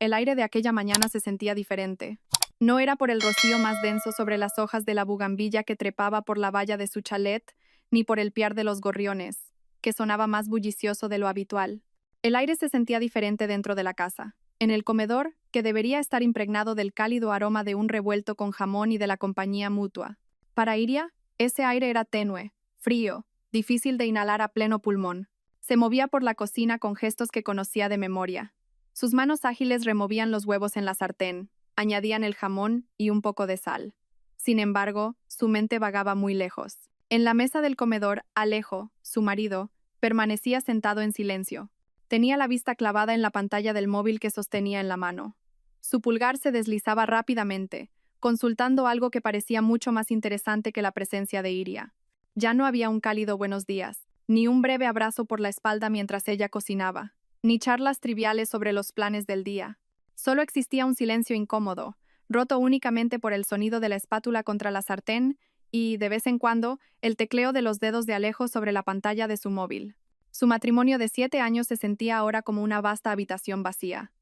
el aire de aquella mañana se sentía diferente. No era por el rocío más denso sobre las hojas de la bugambilla que trepaba por la valla de su chalet, ni por el piar de los gorriones, que sonaba más bullicioso de lo habitual. El aire se sentía diferente dentro de la casa. En el comedor, que debería estar impregnado del cálido aroma de un revuelto con jamón y de la compañía mutua. Para Iria, ese aire era tenue, frío, difícil de inhalar a pleno pulmón. Se movía por la cocina con gestos que conocía de memoria. Sus manos ágiles removían los huevos en la sartén, añadían el jamón y un poco de sal. Sin embargo, su mente vagaba muy lejos. En la mesa del comedor, Alejo, su marido, permanecía sentado en silencio. Tenía la vista clavada en la pantalla del móvil que sostenía en la mano. Su pulgar se deslizaba rápidamente, consultando algo que parecía mucho más interesante que la presencia de Iria. Ya no había un cálido buenos días, ni un breve abrazo por la espalda mientras ella cocinaba, ni charlas triviales sobre los planes del día. Solo existía un silencio incómodo, roto únicamente por el sonido de la espátula contra la sartén y, de vez en cuando, el tecleo de los dedos de Alejo sobre la pantalla de su móvil. Su matrimonio de 7 años se sentía ahora como una vasta habitación vacía.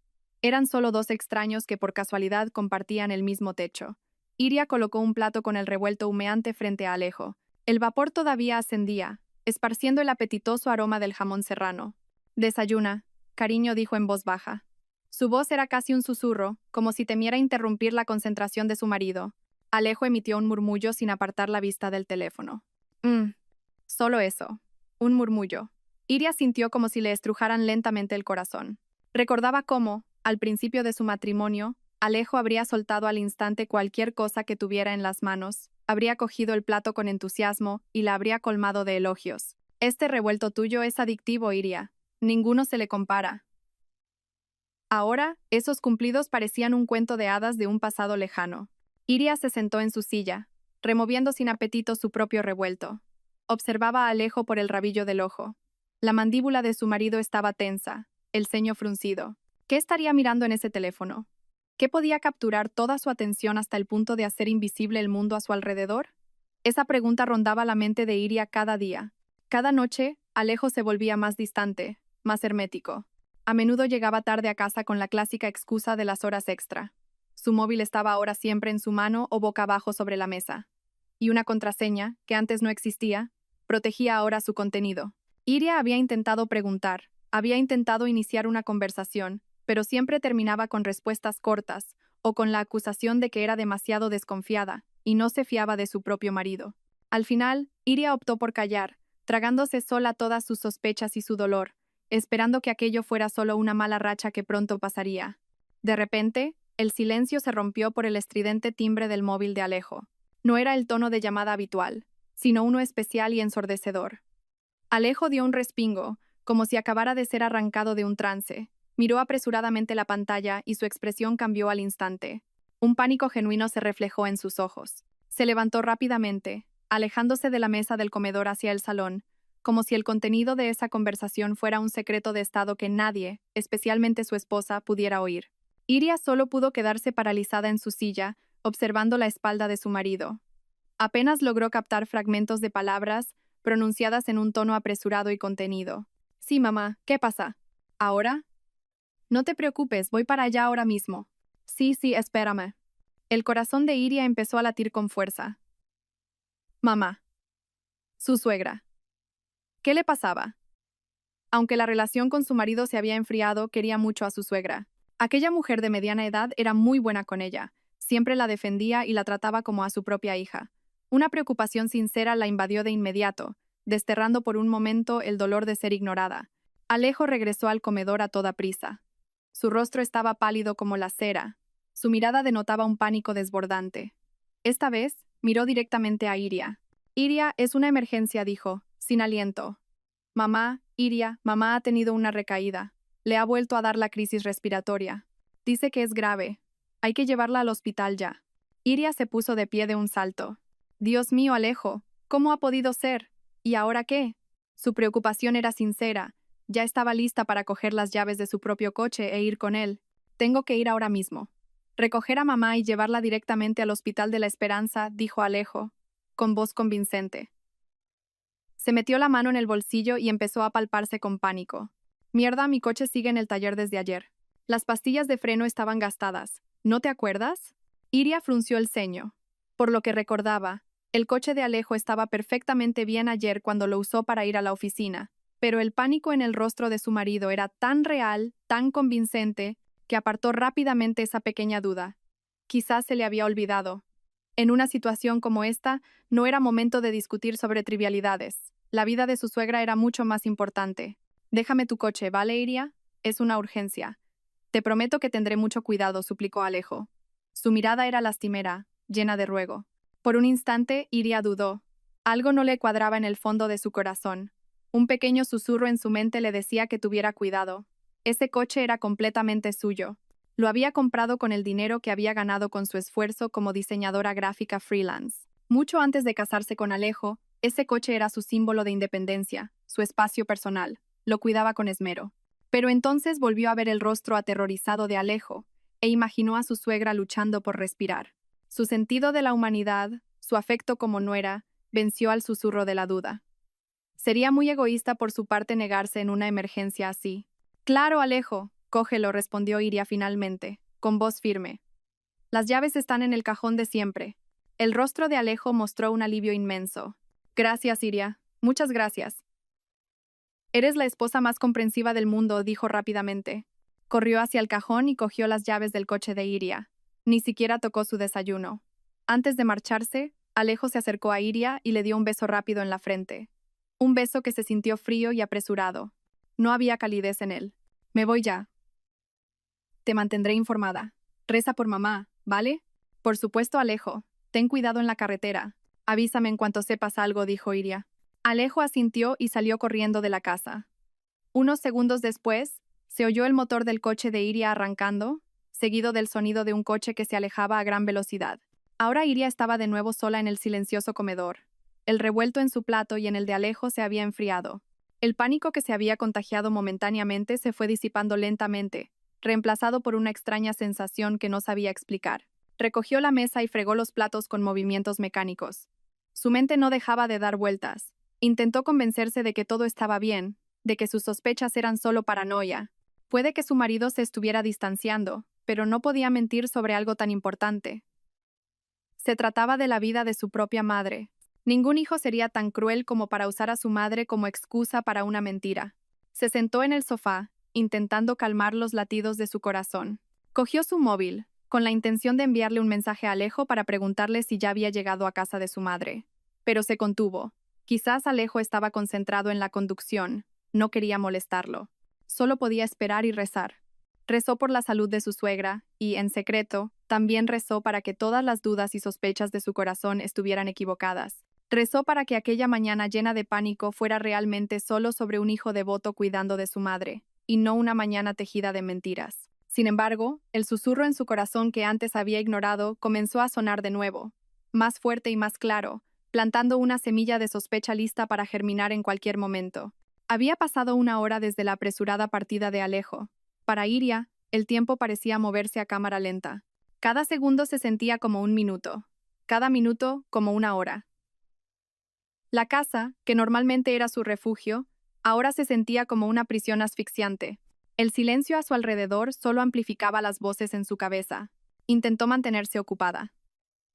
Eran solo dos extraños que por casualidad compartían el mismo techo. Iria colocó un plato con el revuelto humeante frente a Alejo. El vapor todavía ascendía, esparciendo el apetitoso aroma del jamón serrano. «Desayuna», cariño dijo en voz baja. Su voz era casi un susurro, como si temiera interrumpir la concentración de su marido. Alejo emitió un murmullo sin apartar la vista del teléfono. Solo eso. Un murmullo. Iria sintió como si le estrujaran lentamente el corazón. Recordaba cómo, al principio de su matrimonio, Alejo habría soltado al instante cualquier cosa que tuviera en las manos, habría cogido el plato con entusiasmo y la habría colmado de elogios. Este revuelto tuyo es adictivo, Iria. Ninguno se le compara. Ahora, esos cumplidos parecían un cuento de hadas de un pasado lejano. Iria se sentó en su silla, removiendo sin apetito su propio revuelto. Observaba a Alejo por el rabillo del ojo. La mandíbula de su marido estaba tensa, el ceño fruncido. ¿Qué estaría mirando en ese teléfono? ¿Qué podía capturar toda su atención hasta el punto de hacer invisible el mundo a su alrededor? Esa pregunta rondaba la mente de Iria cada día. Cada noche, Alejo se volvía más distante, más hermético. A menudo llegaba tarde a casa con la clásica excusa de las horas extra. Su móvil estaba ahora siempre en su mano o boca abajo sobre la mesa. Y una contraseña, que antes no existía, protegía ahora su contenido. Iria había intentado preguntar, había intentado iniciar una conversación, pero siempre terminaba con respuestas cortas, o con la acusación de que era demasiado desconfiada, y no se fiaba de su propio marido. Al final, Iria optó por callar, tragándose sola todas sus sospechas y su dolor, esperando que aquello fuera solo una mala racha que pronto pasaría. De repente, el silencio se rompió por el estridente timbre del móvil de Alejo. No era el tono de llamada habitual, sino uno especial y ensordecedor. Alejo dio un respingo, como si acabara de ser arrancado de un trance. Miró apresuradamente la pantalla y su expresión cambió al instante. Un pánico genuino se reflejó en sus ojos. Se levantó rápidamente, alejándose de la mesa del comedor hacia el salón, como si el contenido de esa conversación fuera un secreto de estado que nadie, especialmente su esposa, pudiera oír. Iria solo pudo quedarse paralizada en su silla, observando la espalda de su marido. Apenas logró captar fragmentos de palabras, pronunciadas en un tono apresurado y contenido. «Sí, mamá, ¿qué pasa? ¿Ahora?» «No te preocupes, voy para allá ahora mismo». «Sí, sí, espérame». El corazón de Iria empezó a latir con fuerza. Mamá. Su suegra. ¿Qué le pasaba? Aunque la relación con su marido se había enfriado, quería mucho a su suegra. Aquella mujer de mediana edad era muy buena con ella. Siempre la defendía y la trataba como a su propia hija. Una preocupación sincera la invadió de inmediato, desterrando por un momento el dolor de ser ignorada. Alejo regresó al comedor a toda prisa. Su rostro estaba pálido como la cera. Su mirada denotaba un pánico desbordante. Esta vez, miró directamente a Iria. «Iria, es una emergencia», dijo, sin aliento. «Mamá, Iria, mamá ha tenido una recaída. Le ha vuelto a dar la crisis respiratoria. Dice que es grave. Hay que llevarla al hospital ya». Iria se puso de pie de un salto. «Dios mío, Alejo, ¿cómo ha podido ser? ¿Y ahora qué?» Su preocupación era sincera. Ya estaba lista para coger las llaves de su propio coche e ir con él. «Tengo que ir ahora mismo. Recoger a mamá y llevarla directamente al Hospital de la Esperanza», dijo Alejo, con voz convincente. Se metió la mano en el bolsillo y empezó a palparse con pánico. «Mierda, mi coche sigue en el taller desde ayer. Las pastillas de freno estaban gastadas. ¿No te acuerdas? Iria frunció el ceño. Por lo que recordaba, el coche de Alejo estaba perfectamente bien ayer cuando lo usó para ir a la oficina, pero el pánico en el rostro de su marido era tan real, tan convincente, que apartó rápidamente esa pequeña duda. Quizás se le había olvidado. En una situación como esta, no era momento de discutir sobre trivialidades. La vida de su suegra era mucho más importante. Déjame tu coche, ¿vale, Iria? Es una urgencia. Te prometo que tendré mucho cuidado, suplicó Alejo. Su mirada era lastimera, llena de ruego. Por un instante, Iria dudó. Algo no le cuadraba en el fondo de su corazón. Un pequeño susurro en su mente le decía que tuviera cuidado. Ese coche era completamente suyo. Lo había comprado con el dinero que había ganado con su esfuerzo como diseñadora gráfica freelance. Mucho antes de casarse con Alejo, ese coche era su símbolo de independencia, su espacio personal. Lo cuidaba con esmero. Pero entonces volvió a ver el rostro aterrorizado de Alejo e imaginó a su suegra luchando por respirar. Su sentido de la humanidad, su afecto como nuera, venció al susurro de la duda. Sería muy egoísta por su parte negarse en una emergencia así. Claro, Alejo, cógelo, respondió Iria finalmente, con voz firme. Las llaves están en el cajón de siempre. El rostro de Alejo mostró un alivio inmenso. Gracias, Iria. Muchas gracias. Eres la esposa más comprensiva del mundo, dijo rápidamente. Corrió hacia el cajón y cogió las llaves del coche de Iria. Ni siquiera tocó su desayuno. Antes de marcharse, Alejo se acercó a Iria y le dio un beso rápido en la frente. Un beso que se sintió frío y apresurado. No había calidez en él. Me voy ya. Te mantendré informada. Reza por mamá, ¿vale? Por supuesto, Alejo. Ten cuidado en la carretera. Avísame en cuanto sepas algo, dijo Iria. Alejo asintió y salió corriendo de la casa. Unos segundos después, se oyó el motor del coche de Iria arrancando, seguido del sonido de un coche que se alejaba a gran velocidad. Ahora Iria estaba de nuevo sola en el silencioso comedor. El revuelto en su plato y en el de Alejo se había enfriado. El pánico que se había contagiado momentáneamente se fue disipando lentamente, reemplazado por una extraña sensación que no sabía explicar. Recogió la mesa y fregó los platos con movimientos mecánicos. Su mente no dejaba de dar vueltas. Intentó convencerse de que todo estaba bien, de que sus sospechas eran solo paranoia. Puede que su marido se estuviera distanciando, pero no podía mentir sobre algo tan importante. Se trataba de la vida de su propia madre. Ningún hijo sería tan cruel como para usar a su madre como excusa para una mentira. Se sentó en el sofá, intentando calmar los latidos de su corazón. Cogió su móvil, con la intención de enviarle un mensaje a Alejo para preguntarle si ya había llegado a casa de su madre. Pero se contuvo. Quizás Alejo estaba concentrado en la conducción. No quería molestarlo. Solo podía esperar y rezar. Rezó por la salud de su suegra y, en secreto, también rezó para que todas las dudas y sospechas de su corazón estuvieran equivocadas. Rezó para que aquella mañana llena de pánico fuera realmente solo sobre un hijo devoto cuidando de su madre, y no una mañana tejida de mentiras. Sin embargo, el susurro en su corazón que antes había ignorado comenzó a sonar de nuevo, más fuerte y más claro, plantando una semilla de sospecha lista para germinar en cualquier momento. Había pasado una hora desde la apresurada partida de Alejo. Para Iria, el tiempo parecía moverse a cámara lenta. Cada segundo se sentía como un minuto, cada minuto como una hora. La casa, que normalmente era su refugio, ahora se sentía como una prisión asfixiante. El silencio a su alrededor solo amplificaba las voces en su cabeza. Intentó mantenerse ocupada.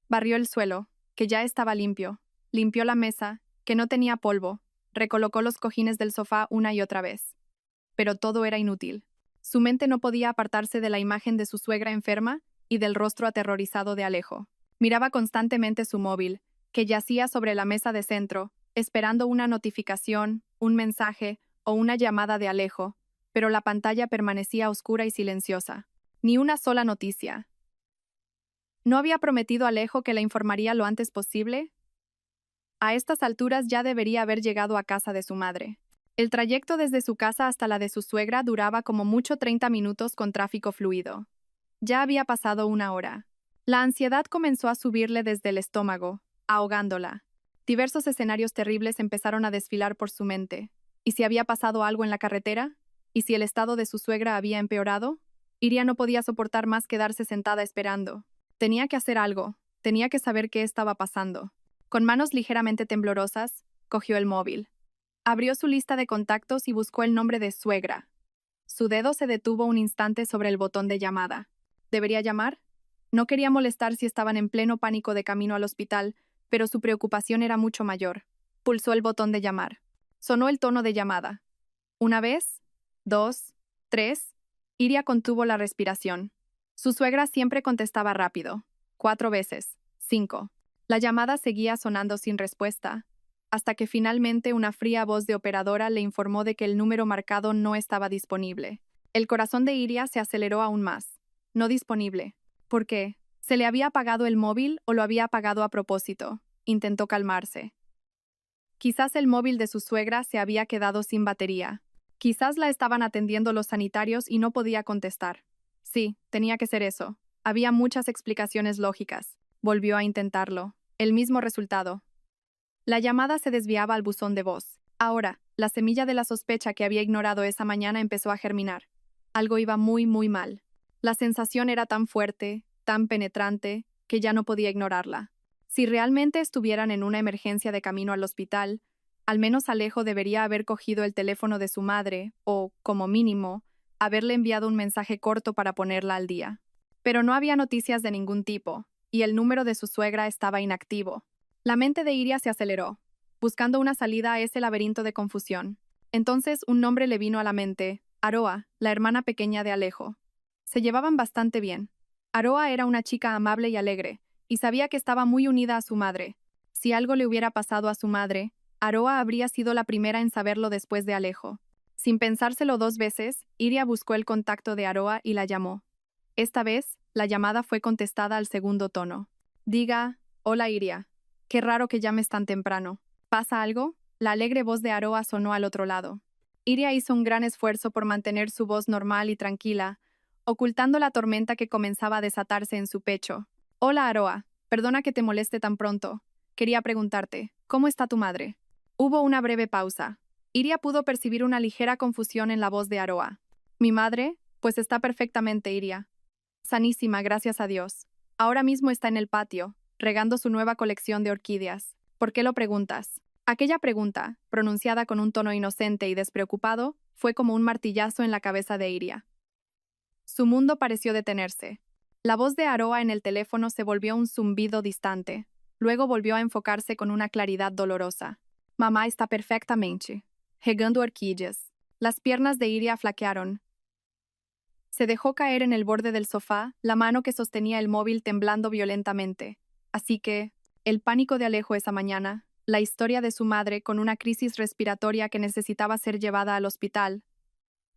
Barrió el suelo, que ya estaba limpio. Limpió la mesa, que no tenía polvo. Recolocó los cojines del sofá una y otra vez. Pero todo era inútil. Su mente no podía apartarse de la imagen de su suegra enferma y del rostro aterrorizado de Alejo. Miraba constantemente su móvil, que yacía sobre la mesa de centro, esperando una notificación, un mensaje o una llamada de Alejo, pero la pantalla permanecía oscura y silenciosa. Ni una sola noticia. ¿No había prometido a Alejo que la informaría lo antes posible? A estas alturas ya debería haber llegado a casa de su madre. El trayecto desde su casa hasta la de su suegra duraba como mucho 30 minutos con tráfico fluido. Ya había pasado una hora. La ansiedad comenzó a subirle desde el estómago, ahogándola. Diversos escenarios terribles empezaron a desfilar por su mente. ¿Y si había pasado algo en la carretera? ¿Y si el estado de su suegra había empeorado? Iria no podía soportar más quedarse sentada esperando. Tenía que hacer algo. Tenía que saber qué estaba pasando. Con manos ligeramente temblorosas, cogió el móvil. Abrió su lista de contactos y buscó el nombre de suegra. Su dedo se detuvo un instante sobre el botón de llamada. ¿Debería llamar? No quería molestar si estaban en pleno pánico de camino al hospital, pero su preocupación era mucho mayor. Pulsó el botón de llamar. Sonó el tono de llamada. Una vez, dos, tres. Iria contuvo la respiración. Su suegra siempre contestaba rápido. 4 veces. 5. La llamada seguía sonando sin respuesta, hasta que finalmente una fría voz de operadora le informó de que el número marcado no estaba disponible. El corazón de Iria se aceleró aún más. No disponible. ¿Por qué? ¿Se le había apagado el móvil o lo había apagado a propósito? Intentó calmarse. Quizás el móvil de su suegra se había quedado sin batería. Quizás la estaban atendiendo los sanitarios y no podía contestar. Sí, tenía que ser eso. Había muchas explicaciones lógicas. Volvió a intentarlo. El mismo resultado. La llamada se desviaba al buzón de voz. Ahora, la semilla de la sospecha que había ignorado esa mañana empezó a germinar. Algo iba muy, muy mal. La sensación era tan fuerte, tan penetrante, que ya no podía ignorarla. Si realmente estuvieran en una emergencia de camino al hospital, al menos Alejo debería haber cogido el teléfono de su madre o, como mínimo, haberle enviado un mensaje corto para ponerla al día. Pero no había noticias de ningún tipo, y el número de su suegra estaba inactivo. La mente de Iria se aceleró, buscando una salida a ese laberinto de confusión. Entonces un nombre le vino a la mente: Aroa, la hermana pequeña de Alejo. Se llevaban bastante bien. Aroa era una chica amable y alegre, y sabía que estaba muy unida a su madre. Si algo le hubiera pasado a su madre, Aroa habría sido la primera en saberlo después de Alejo. Sin pensárselo 2 veces, Iria buscó el contacto de Aroa y la llamó. Esta vez, la llamada fue contestada al segundo tono. Diga: hola Iria. Qué raro que llames tan temprano. ¿Pasa algo? La alegre voz de Aroa sonó al otro lado. Iria hizo un gran esfuerzo por mantener su voz normal y tranquila, ocultando la tormenta que comenzaba a desatarse en su pecho. Hola Aroa, perdona que te moleste tan pronto. Quería preguntarte, ¿cómo está tu madre? Hubo una breve pausa. Iria pudo percibir una ligera confusión en la voz de Aroa. ¿Mi madre? Pues está perfectamente, Iria. Sanísima, gracias a Dios. Ahora mismo está en el patio, regando su nueva colección de orquídeas. ¿Por qué lo preguntas? Aquella pregunta, pronunciada con un tono inocente y despreocupado, fue como un martillazo en la cabeza de Iria. Su mundo pareció detenerse. La voz de Aroa en el teléfono se volvió un zumbido distante. Luego volvió a enfocarse con una claridad dolorosa. Mamá está perfectamente. Regando orquídeas. Las piernas de Iria flaquearon. Se dejó caer en el borde del sofá, la mano que sostenía el móvil temblando violentamente. Así que, el pánico de Alejo esa mañana, la historia de su madre con una crisis respiratoria que necesitaba ser llevada al hospital.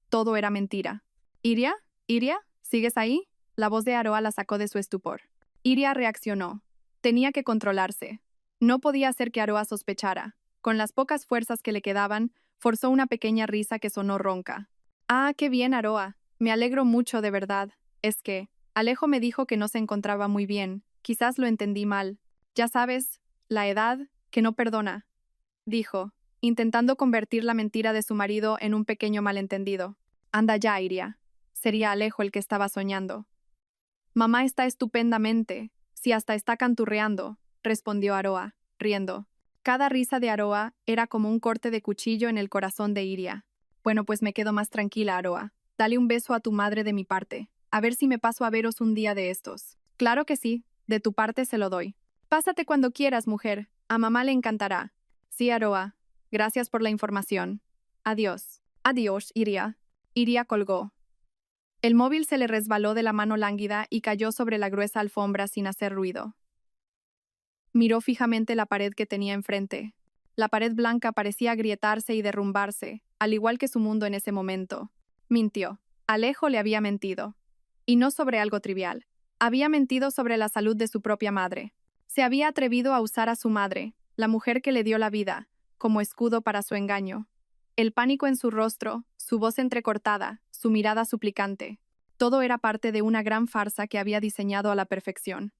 Todo era mentira. ¿Iria? ¿Iria? ¿Sigues ahí? La voz de Aroa la sacó de su estupor. Iria reaccionó. Tenía que controlarse. No podía hacer que Aroa sospechara. Con las pocas fuerzas que le quedaban, forzó una pequeña risa que sonó ronca. Ah, qué bien, Aroa. Me alegro mucho, de verdad. Es que, Alejo me dijo que no se encontraba muy bien. Quizás lo entendí mal. Ya sabes, la edad, que no perdona, dijo, intentando convertir la mentira de su marido en un pequeño malentendido. Anda ya, Iria. Sería Alejo el que estaba soñando. Mamá está estupendamente, si hasta está canturreando, respondió Aroa, riendo. Cada risa de Aroa era como un corte de cuchillo en el corazón de Iria. Bueno, pues me quedo más tranquila, Aroa. Dale un beso a tu madre de mi parte. A ver si me paso a veros un día de estos. Claro que sí, de tu parte se lo doy. Pásate cuando quieras, mujer. A mamá le encantará. Sí, Aroa. Gracias por la información. Adiós. Adiós, Iria. Iria colgó. El móvil se le resbaló de la mano lánguida y cayó sobre la gruesa alfombra sin hacer ruido. Miró fijamente la pared que tenía enfrente. La pared blanca parecía agrietarse y derrumbarse, al igual que su mundo en ese momento. Mintió. Alejo le había mentido. Y no sobre algo trivial. Había mentido sobre la salud de su propia madre. Se había atrevido a usar a su madre, la mujer que le dio la vida, como escudo para su engaño. El pánico en su rostro, su voz entrecortada, su mirada suplicante. Todo era parte de una gran farsa que había diseñado a la perfección.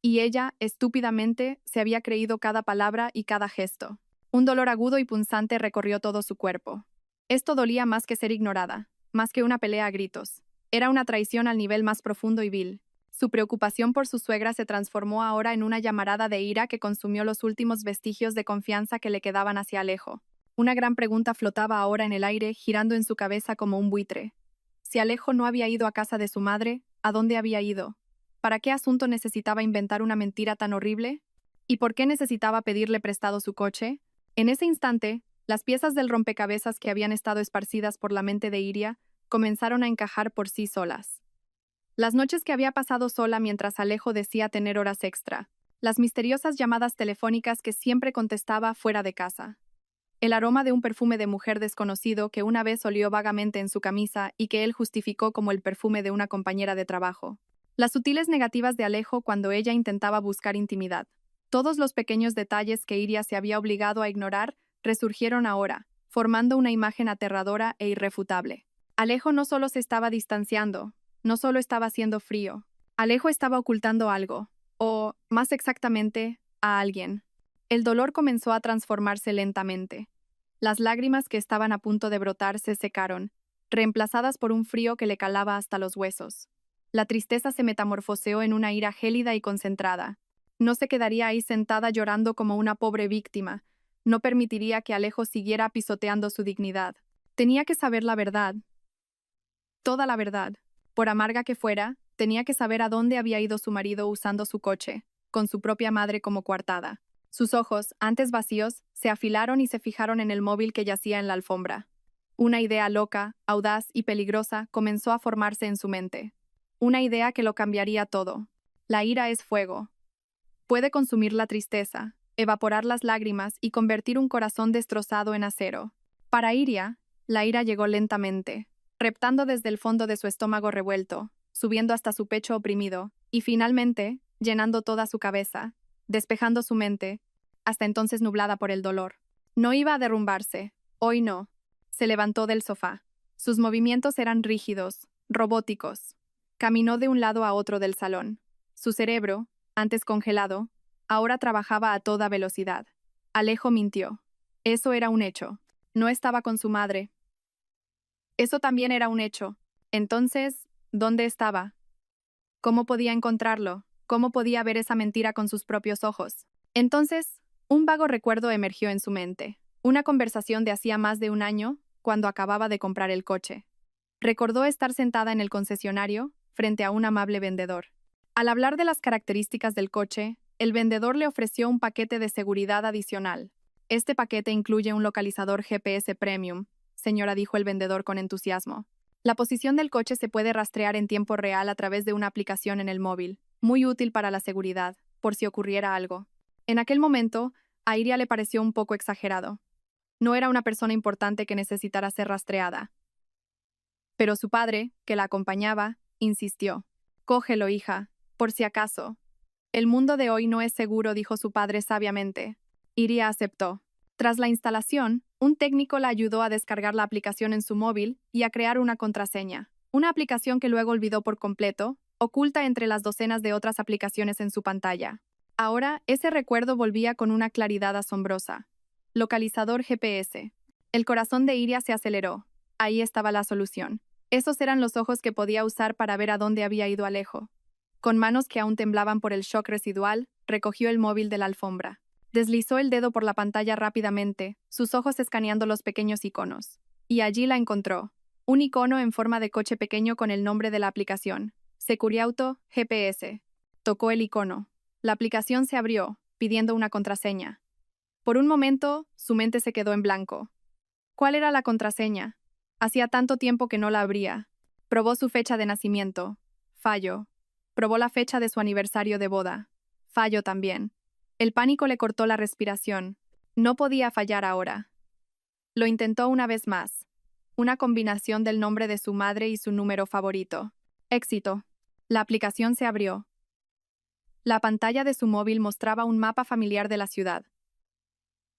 Y ella, estúpidamente, se había creído cada palabra y cada gesto. Un dolor agudo y punzante recorrió todo su cuerpo. Esto dolía más que ser ignorada, más que una pelea a gritos. Era una traición al nivel más profundo y vil. Su preocupación por su suegra se transformó ahora en una llamarada de ira que consumió los últimos vestigios de confianza que le quedaban hacia Alejo. Una gran pregunta flotaba ahora en el aire, girando en su cabeza como un buitre. Si Alejo no había ido a casa de su madre, ¿a dónde había ido? ¿Para qué asunto necesitaba inventar una mentira tan horrible? ¿Y por qué necesitaba pedirle prestado su coche? En ese instante, las piezas del rompecabezas que habían estado esparcidas por la mente de Iria comenzaron a encajar por sí solas. Las noches que había pasado sola mientras Alejo decía tener horas extra, las misteriosas llamadas telefónicas que siempre contestaba fuera de casa, el aroma de un perfume de mujer desconocido que una vez olió vagamente en su camisa y que él justificó como el perfume de una compañera de trabajo, las sutiles negativas de Alejo cuando ella intentaba buscar intimidad. Todos los pequeños detalles que Iria se había obligado a ignorar resurgieron ahora, formando una imagen aterradora e irrefutable. Alejo no solo se estaba distanciando, no solo estaba haciendo frío. Alejo estaba ocultando algo, o, más exactamente, a alguien. El dolor comenzó a transformarse lentamente. Las lágrimas que estaban a punto de brotar se secaron, reemplazadas por un frío que le calaba hasta los huesos. La tristeza se metamorfoseó en una ira gélida y concentrada. No se quedaría ahí sentada llorando como una pobre víctima. No permitiría que Alejo siguiera pisoteando su dignidad. Tenía que saber la verdad. Toda la verdad. Por amarga que fuera, tenía que saber a dónde había ido su marido usando su coche, con su propia madre como coartada. Sus ojos, antes vacíos, se afilaron y se fijaron en el móvil que yacía en la alfombra. Una idea loca, audaz y peligrosa comenzó a formarse en su mente. Una idea que lo cambiaría todo. La ira es fuego. Puede consumir la tristeza, evaporar las lágrimas y convertir un corazón destrozado en acero. Para Iria, la ira llegó lentamente, reptando desde el fondo de su estómago revuelto, subiendo hasta su pecho oprimido, y finalmente, llenando toda su cabeza, despejando su mente, hasta entonces nublada por el dolor. No iba a derrumbarse, hoy no. Se levantó del sofá. Sus movimientos eran rígidos, robóticos. Caminó de un lado a otro del salón. Su cerebro, antes congelado, ahora trabajaba a toda velocidad. Alejo mintió. Eso era un hecho. No estaba con su madre. Eso también era un hecho. Entonces, ¿dónde estaba? ¿Cómo podía encontrarlo? ¿Cómo podía ver esa mentira con sus propios ojos? Entonces, un vago recuerdo emergió en su mente. Una conversación de hacía más de un año, cuando acababa de comprar el coche. Recordó estar sentada en el concesionario, frente a un amable vendedor. Al hablar de las características del coche, el vendedor le ofreció un paquete de seguridad adicional. Este paquete incluye un localizador GPS Premium, señora, dijo el vendedor con entusiasmo. La posición del coche se puede rastrear en tiempo real a través de una aplicación en el móvil, muy útil para la seguridad, por si ocurriera algo. En aquel momento, a Iria le pareció un poco exagerado. No era una persona importante que necesitara ser rastreada. Pero su padre, que la acompañaba, insistió. Cógelo, hija, por si acaso. El mundo de hoy no es seguro, dijo su padre sabiamente. Iria aceptó. Tras la instalación, un técnico la ayudó a descargar la aplicación en su móvil y a crear una contraseña. Una aplicación que luego olvidó por completo, oculta entre las docenas de otras aplicaciones en su pantalla. Ahora, ese recuerdo volvía con una claridad asombrosa. Localizador GPS. El corazón de Iria se aceleró. Ahí estaba la solución. Esos eran los ojos que podía usar para ver a dónde había ido Alejo. Con manos que aún temblaban por el shock residual, recogió el móvil de la alfombra. Deslizó el dedo por la pantalla rápidamente, sus ojos escaneando los pequeños iconos. Y allí la encontró. Un icono en forma de coche pequeño con el nombre de la aplicación. Securiauto GPS. Tocó el icono. La aplicación se abrió, pidiendo una contraseña. Por un momento, su mente se quedó en blanco. ¿Cuál era la contraseña? Hacía tanto tiempo que no la abría. Probó su fecha de nacimiento. Fallo. Probó la fecha de su aniversario de boda. Fallo también. El pánico le cortó la respiración. No podía fallar ahora. Lo intentó una vez más. Una combinación del nombre de su madre y su número favorito. Éxito. La aplicación se abrió. La pantalla de su móvil mostraba un mapa familiar de la ciudad.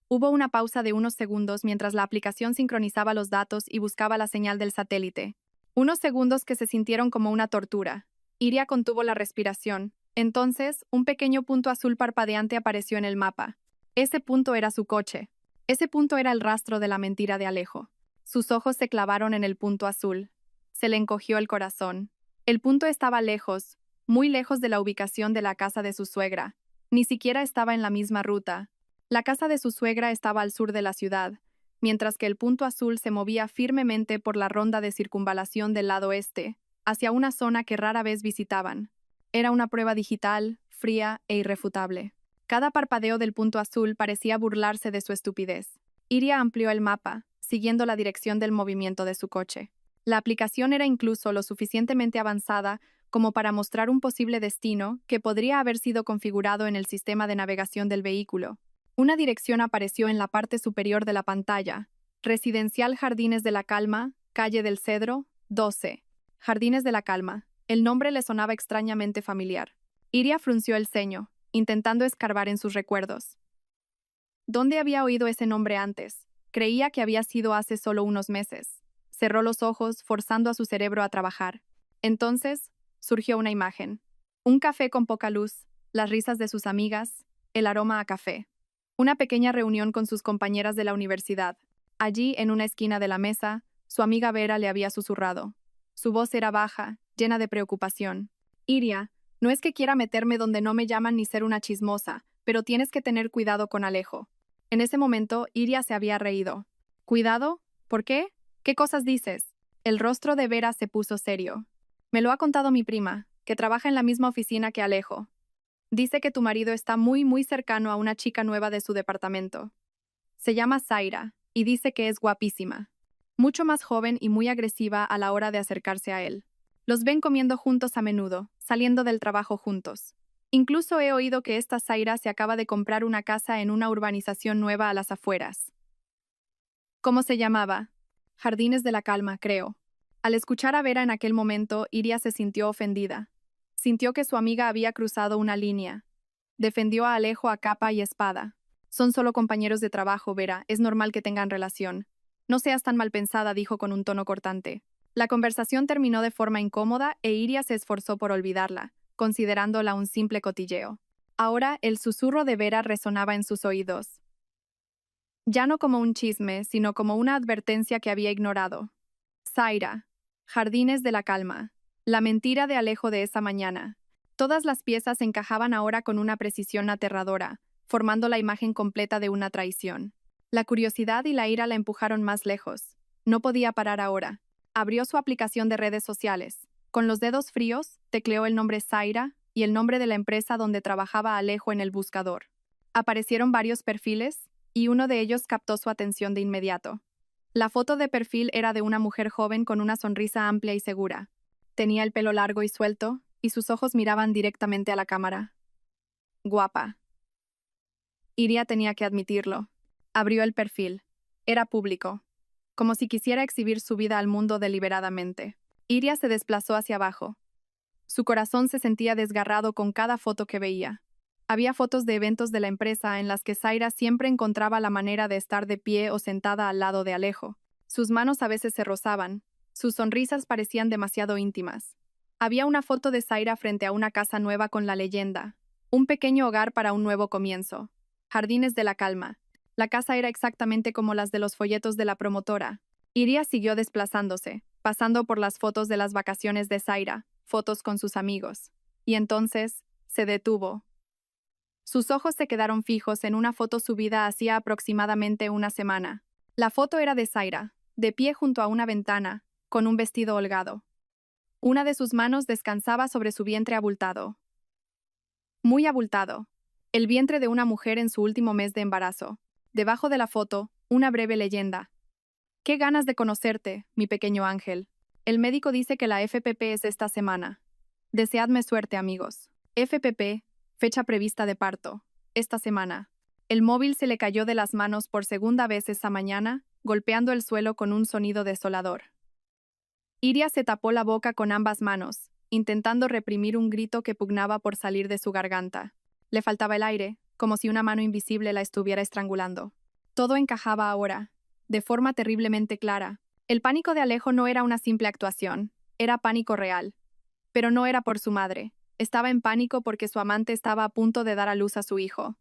Hubo una pausa de unos segundos mientras la aplicación sincronizaba los datos y buscaba la señal del satélite. Unos segundos que se sintieron como una tortura. Iria contuvo la respiración. Entonces, un pequeño punto azul parpadeante apareció en el mapa. Ese punto era su coche. Ese punto era el rastro de la mentira de Alejo. Sus ojos se clavaron en el punto azul. Se le encogió el corazón. El punto estaba lejos, muy lejos de la ubicación de la casa de su suegra. Ni siquiera estaba en la misma ruta. La casa de su suegra estaba al sur de la ciudad, mientras que el punto azul se movía firmemente por la ronda de circunvalación del lado este, hacia una zona que rara vez visitaban. Era una prueba digital, fría e irrefutable. Cada parpadeo del punto azul parecía burlarse de su estupidez. Iria amplió el mapa, siguiendo la dirección del movimiento de su coche. La aplicación era incluso lo suficientemente avanzada como para mostrar un posible destino que podría haber sido configurado en el sistema de navegación del vehículo. Una dirección apareció en la parte superior de la pantalla. Residencial Jardines de la Calma, Calle del Cedro, 12. Jardines de la Calma. El nombre le sonaba extrañamente familiar. Iria frunció el ceño, intentando escarbar en sus recuerdos. ¿Dónde había oído ese nombre antes? Creía que había sido hace solo unos meses. Cerró los ojos, forzando a su cerebro a trabajar. Entonces, surgió una imagen. Un café con poca luz, las risas de sus amigas, el aroma a café. Una pequeña reunión con sus compañeras de la universidad. Allí, en una esquina de la mesa, su amiga Vera le había susurrado. Su voz era baja, llena de preocupación. Iria, no es que quiera meterme donde no me llaman ni ser una chismosa, pero tienes que tener cuidado con Alejo. En ese momento, Iria se había reído. ¿Cuidado? ¿Por qué? ¿Qué cosas dices? El rostro de Vera se puso serio. Me lo ha contado mi prima, que trabaja en la misma oficina que Alejo. Dice que tu marido está muy cercano a una chica nueva de su departamento. Se llama Zaira, y dice que es guapísima. Mucho más joven y muy agresiva a la hora de acercarse a él. Los ven comiendo juntos a menudo, saliendo del trabajo juntos. Incluso he oído que esta Zaira se acaba de comprar una casa en una urbanización nueva a las afueras. ¿Cómo se llamaba? Jardines de la Calma, creo. Al escuchar a Vera en aquel momento, Iria se sintió ofendida. Sintió que su amiga había cruzado una línea. Defendió a Alejo a capa y espada. Son solo compañeros de trabajo, Vera, es normal que tengan relación. No seas tan mal pensada, dijo con un tono cortante. La conversación terminó de forma incómoda e Iria se esforzó por olvidarla, considerándola un simple cotilleo. Ahora el susurro de Vera resonaba en sus oídos. Ya no como un chisme, sino como una advertencia que había ignorado. Zaira. Jardines de la Calma. La mentira de Alejo de esa mañana. Todas las piezas encajaban ahora con una precisión aterradora, formando la imagen completa de una traición. La curiosidad y la ira la empujaron más lejos. No podía parar ahora. Abrió su aplicación de redes sociales. Con los dedos fríos, tecleó el nombre Zaira y el nombre de la empresa donde trabajaba Alejo en el buscador. Aparecieron varios perfiles, y uno de ellos captó su atención de inmediato. La foto de perfil era de una mujer joven con una sonrisa amplia y segura. Tenía el pelo largo y suelto, y sus ojos miraban directamente a la cámara. Guapa. Iria tenía que admitirlo. Abrió el perfil. Era público. Como si quisiera exhibir su vida al mundo deliberadamente. Iria se desplazó hacia abajo. Su corazón se sentía desgarrado con cada foto que veía. Había fotos de eventos de la empresa en las que Zaira siempre encontraba la manera de estar de pie o sentada al lado de Alejo. Sus manos a veces se rozaban. Sus sonrisas parecían demasiado íntimas. Había una foto de Zaira frente a una casa nueva con la leyenda: un pequeño hogar para un nuevo comienzo. Jardines de la Calma. La casa era exactamente como las de los folletos de la promotora. Iria siguió desplazándose, pasando por las fotos de las vacaciones de Zaira, fotos con sus amigos. Y entonces, se detuvo. Sus ojos se quedaron fijos en una foto subida hacía aproximadamente una semana. La foto era de Zaira, de pie junto a una ventana, con un vestido holgado. Una de sus manos descansaba sobre su vientre abultado. Muy abultado. El vientre de una mujer en su último mes de embarazo. Debajo de la foto, una breve leyenda. «Qué ganas de conocerte, mi pequeño ángel. El médico dice que la FPP es esta semana. Deseadme suerte, amigos. FPP, fecha prevista de parto. Esta semana». El móvil se le cayó de las manos por segunda vez esa mañana, golpeando el suelo con un sonido desolador. Iria se tapó la boca con ambas manos, intentando reprimir un grito que pugnaba por salir de su garganta. Le faltaba el aire, como si una mano invisible la estuviera estrangulando. Todo encajaba ahora, de forma terriblemente clara. El pánico de Alejo no era una simple actuación, era pánico real. Pero no era por su madre. Estaba en pánico porque su amante estaba a punto de dar a luz a su hijo.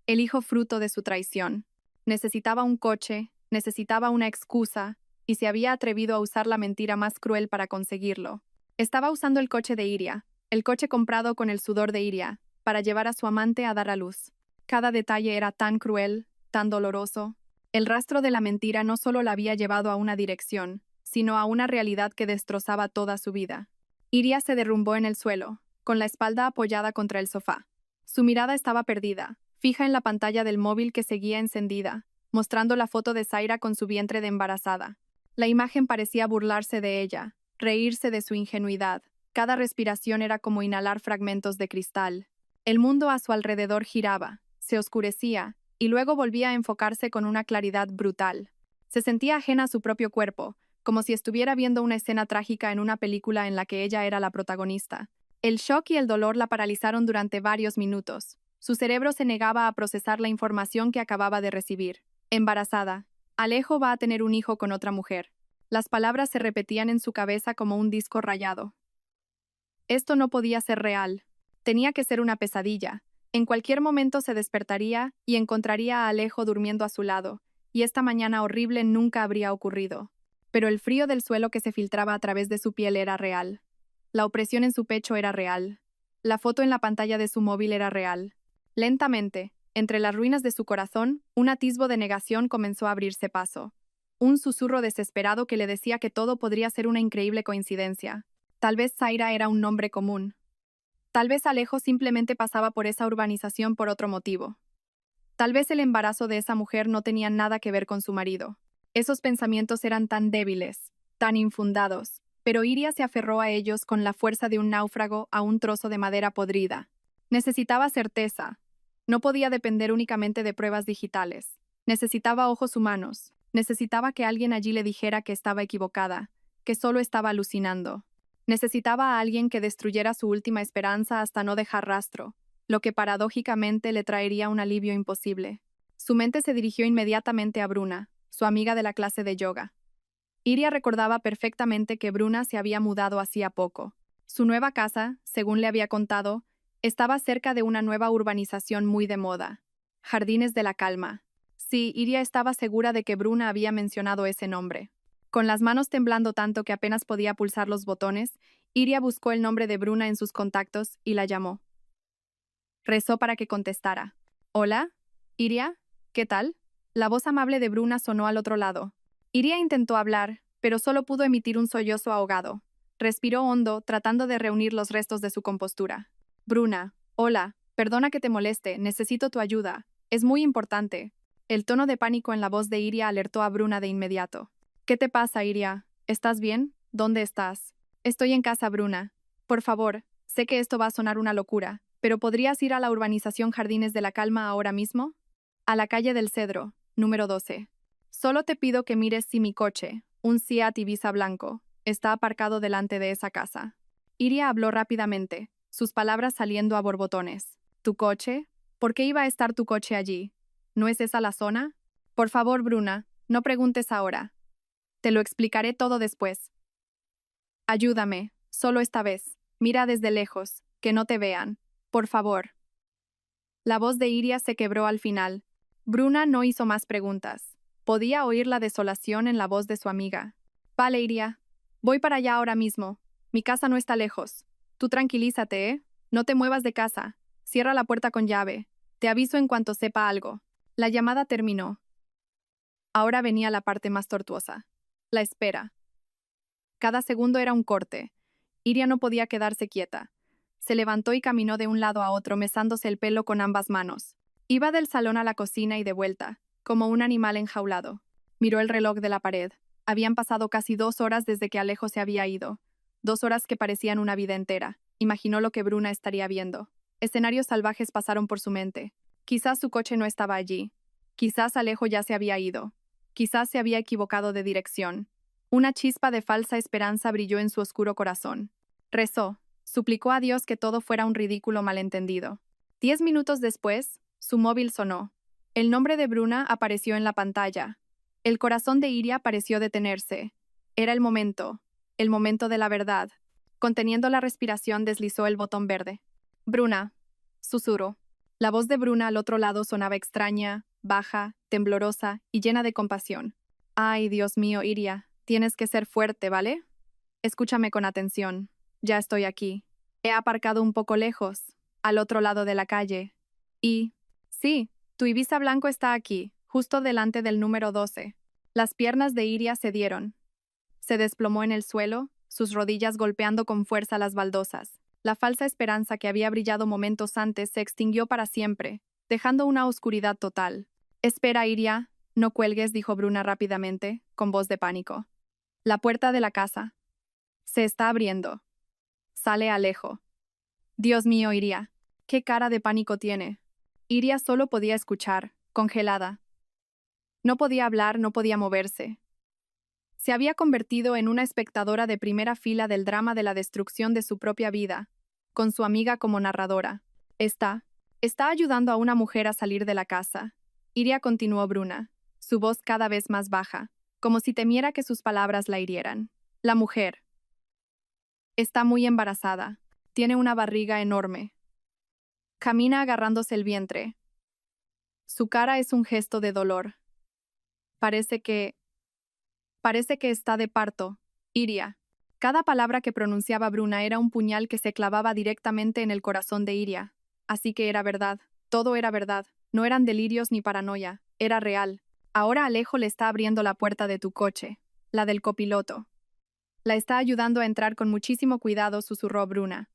El hijo fruto de su traición. Necesitaba un coche, necesitaba una excusa, y se había atrevido a usar la mentira más cruel para conseguirlo. Estaba usando el coche de Iria, el coche comprado con el sudor de Iria, para llevar a su amante a dar a luz. Cada detalle era tan cruel, tan doloroso. El rastro de la mentira no solo la había llevado a una dirección, sino a una realidad que destrozaba toda su vida. Iria se derrumbó en el suelo, con la espalda apoyada contra el sofá. Su mirada estaba perdida, fija en la pantalla del móvil que seguía encendida, mostrando la foto de Zaira con su vientre de embarazada. La imagen parecía burlarse de ella, reírse de su ingenuidad. Cada respiración era como inhalar fragmentos de cristal. El mundo a su alrededor giraba, se oscurecía, y luego volvía a enfocarse con una claridad brutal. Se sentía ajena a su propio cuerpo, como si estuviera viendo una escena trágica en una película en la que ella era la protagonista. El shock y el dolor la paralizaron durante varios minutos. Su cerebro se negaba a procesar la información que acababa de recibir. Embarazada. Alejo va a tener un hijo con otra mujer. Las palabras se repetían en su cabeza como un disco rayado. Esto no podía ser real. Tenía que ser una pesadilla. En cualquier momento se despertaría y encontraría a Alejo durmiendo a su lado, y esta mañana horrible nunca habría ocurrido. Pero el frío del suelo que se filtraba a través de su piel era real. La opresión en su pecho era real. La foto en la pantalla de su móvil era real. Lentamente, entre las ruinas de su corazón, un atisbo de negación comenzó a abrirse paso. Un susurro desesperado que le decía que todo podría ser una increíble coincidencia. Tal vez Zaira era un nombre común. Tal vez Alejo simplemente pasaba por esa urbanización por otro motivo. Tal vez el embarazo de esa mujer no tenía nada que ver con su marido. Esos pensamientos eran tan débiles, tan infundados, pero Iria se aferró a ellos con la fuerza de un náufrago a un trozo de madera podrida. Necesitaba certeza. No podía depender únicamente de pruebas digitales. Necesitaba ojos humanos. Necesitaba que alguien allí le dijera que estaba equivocada, que solo estaba alucinando. Necesitaba a alguien que destruyera su última esperanza hasta no dejar rastro, lo que paradójicamente le traería un alivio imposible. Su mente se dirigió inmediatamente a Bruna, su amiga de la clase de yoga. Iria recordaba perfectamente que Bruna se había mudado hacía poco. Su nueva casa, según le había contado, estaba cerca de una nueva urbanización muy de moda. Jardines de la Calma. Sí, Iria estaba segura de que Bruna había mencionado ese nombre. Con las manos temblando tanto que apenas podía pulsar los botones, Iria buscó el nombre de Bruna en sus contactos y la llamó. Rezó para que contestara. «Hola, Iria, ¿qué tal?» La voz amable de Bruna sonó al otro lado. Iria intentó hablar, pero solo pudo emitir un sollozo ahogado. Respiró hondo, tratando de reunir los restos de su compostura. «Bruna, hola, perdona que te moleste, necesito tu ayuda. Es muy importante». El tono de pánico en la voz de Iria alertó a Bruna de inmediato. «¿Qué te pasa, Iria? ¿Estás bien? ¿Dónde estás?» «Estoy en casa, Bruna. Por favor, sé que esto va a sonar una locura, pero ¿podrías ir a la urbanización Jardines de la Calma ahora mismo?» «A la calle del Cedro, número 12. Solo te pido que mires si mi coche, un Seat Ibiza blanco, está aparcado delante de esa casa». Iria habló rápidamente, sus palabras saliendo a borbotones. «¿Tu coche? ¿Por qué iba a estar tu coche allí? ¿No es esa la zona?» «Por favor, Bruna, no preguntes ahora. Te lo explicaré todo después. Ayúdame, solo esta vez. Mira desde lejos, que no te vean. Por favor». La voz de Iria se quebró al final. Bruna no hizo más preguntas. Podía oír la desolación en la voz de su amiga. «Vale, Iria. Voy para allá ahora mismo. Mi casa no está lejos. Tú tranquilízate, ¿eh? No te muevas de casa. Cierra la puerta con llave. Te aviso en cuanto sepa algo». La llamada terminó. Ahora venía la parte más tortuosa. La espera. Cada segundo era un corte. Iria no podía quedarse quieta. Se levantó y caminó de un lado a otro mesándose el pelo con ambas manos. Iba del salón a la cocina y de vuelta, como un animal enjaulado. Miró el reloj de la pared. Habían pasado casi 2 horas desde que Alejo se había ido. 2 horas que parecían una vida entera. Imaginó lo que Bruna estaría viendo. Escenarios salvajes pasaron por su mente. Quizás su coche no estaba allí. Quizás Alejo ya se había ido. Quizás se había equivocado de dirección. Una chispa de falsa esperanza brilló en su oscuro corazón. Rezó, suplicó a Dios que todo fuera un ridículo malentendido. 10 minutos después, su móvil sonó. El nombre de Bruna apareció en la pantalla. El corazón de Iria pareció detenerse. Era el momento de la verdad. Conteniendo la respiración, deslizó el botón verde. «Bruna», susurró. La voz de Bruna al otro lado sonaba extraña, baja, temblorosa y llena de compasión. «Ay, Dios mío, Iria, tienes que ser fuerte, ¿vale? Escúchame con atención. Ya estoy aquí. He aparcado un poco lejos, al otro lado de la calle. Y, sí, tu Ibiza blanco está aquí, justo delante del número 12. Las piernas de Iria cedieron. Se desplomó en el suelo, sus rodillas golpeando con fuerza las baldosas. La falsa esperanza que había brillado momentos antes se extinguió para siempre, dejando una oscuridad total. «Espera, Iria, no cuelgues», dijo Bruna rápidamente, con voz de pánico. La puerta de la casa. Se está abriendo. Sale Alejo. Dios mío, Iria. ¿Qué cara de pánico tiene? Iria solo podía escuchar, congelada. No podía hablar, no podía moverse. Se había convertido en una espectadora de primera fila del drama de la destrucción de su propia vida, con su amiga como narradora. Está ayudando a una mujer a salir de la casa. Iria, continuó Bruna, su voz cada vez más baja, como si temiera que sus palabras la hirieran. La mujer. Está muy embarazada. Tiene una barriga enorme. Camina agarrándose el vientre. Su cara es un gesto de dolor. Parece que está de parto. Iria. Cada palabra que pronunciaba Bruna era un puñal que se clavaba directamente en el corazón de Iria. Así que era verdad. Todo era verdad. No eran delirios ni paranoia. Era real. Ahora Alejo le está abriendo la puerta de tu coche. La del copiloto. La está ayudando a entrar con muchísimo cuidado, susurró Bruna.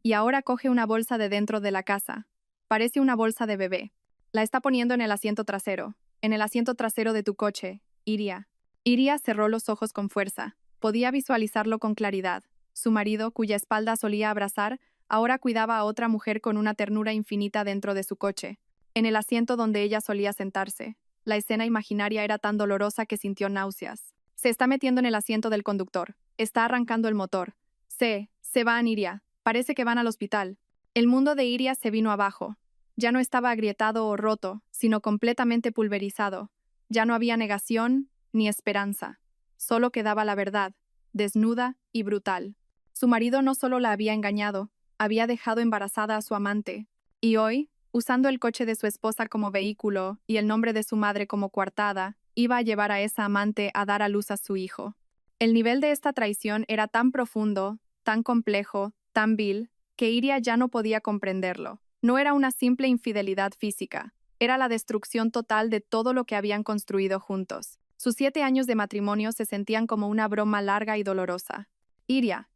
Y ahora coge una bolsa de dentro de la casa. Parece una bolsa de bebé. La está poniendo en el asiento trasero. En el asiento trasero de tu coche, Iria. Iria cerró los ojos con fuerza. Podía visualizarlo con claridad. Su marido, cuya espalda solía abrazar, ahora cuidaba a otra mujer con una ternura infinita dentro de su coche, en el asiento donde ella solía sentarse. La escena imaginaria era tan dolorosa que sintió náuseas. Se está metiendo en el asiento del conductor. Está arrancando el motor. Se van, Iria. Parece que van al hospital. El mundo de Iria se vino abajo. Ya no estaba agrietado o roto, sino completamente pulverizado. Ya no había negación ni esperanza. Solo quedaba la verdad, desnuda y brutal. Su marido no solo la había engañado, había dejado embarazada a su amante. Y hoy, usando el coche de su esposa como vehículo y el nombre de su madre como coartada, iba a llevar a esa amante a dar a luz a su hijo. El nivel de esta traición era tan profundo, tan complejo, tan vil, que Iria ya no podía comprenderlo. No era una simple infidelidad física, era la destrucción total de todo lo que habían construido juntos. Sus 7 años de matrimonio se sentían como una broma larga y dolorosa. Iria,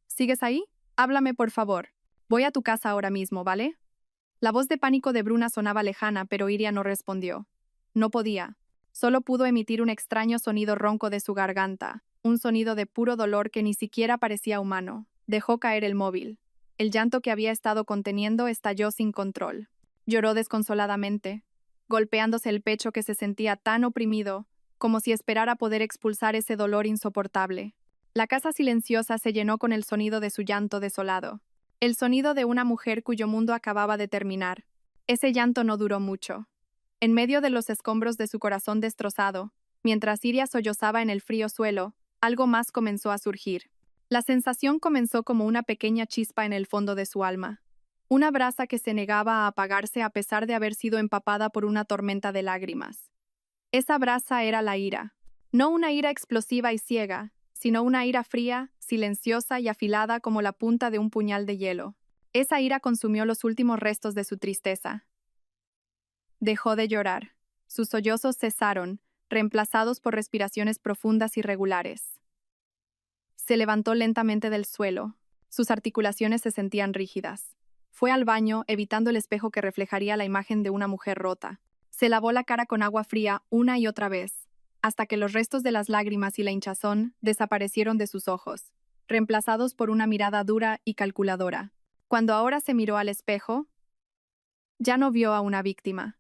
¿sigues ahí? Háblame, por favor. Voy a tu casa ahora mismo, ¿vale? La voz de pánico de Bruna sonaba lejana, pero Iria no respondió. No podía. Solo pudo emitir un extraño sonido ronco de su garganta, un sonido de puro dolor que ni siquiera parecía humano. Dejó caer el móvil. El llanto que había estado conteniendo estalló sin control. Lloró desconsoladamente, golpeándose el pecho que se sentía tan oprimido, como si esperara poder expulsar ese dolor insoportable. La casa silenciosa se llenó con el sonido de su llanto desolado. El sonido de una mujer cuyo mundo acababa de terminar. Ese llanto no duró mucho. En medio de los escombros de su corazón destrozado, mientras Iria sollozaba en el frío suelo, algo más comenzó a surgir. La sensación comenzó como una pequeña chispa en el fondo de su alma. Una brasa que se negaba a apagarse a pesar de haber sido empapada por una tormenta de lágrimas. Esa brasa era la ira. No una ira explosiva y ciega, sino una ira fría, silenciosa y afilada como la punta de un puñal de hielo. Esa ira consumió los últimos restos de su tristeza. Dejó de llorar. Sus sollozos cesaron, reemplazados por respiraciones profundas y regulares. Se levantó lentamente del suelo. Sus articulaciones se sentían rígidas. Fue al baño, evitando el espejo que reflejaría la imagen de una mujer rota. Se lavó la cara con agua fría una y otra vez, hasta que los restos de las lágrimas y la hinchazón desaparecieron de sus ojos, reemplazados por una mirada dura y calculadora. Cuando ahora se miró al espejo, ya no vio a una víctima.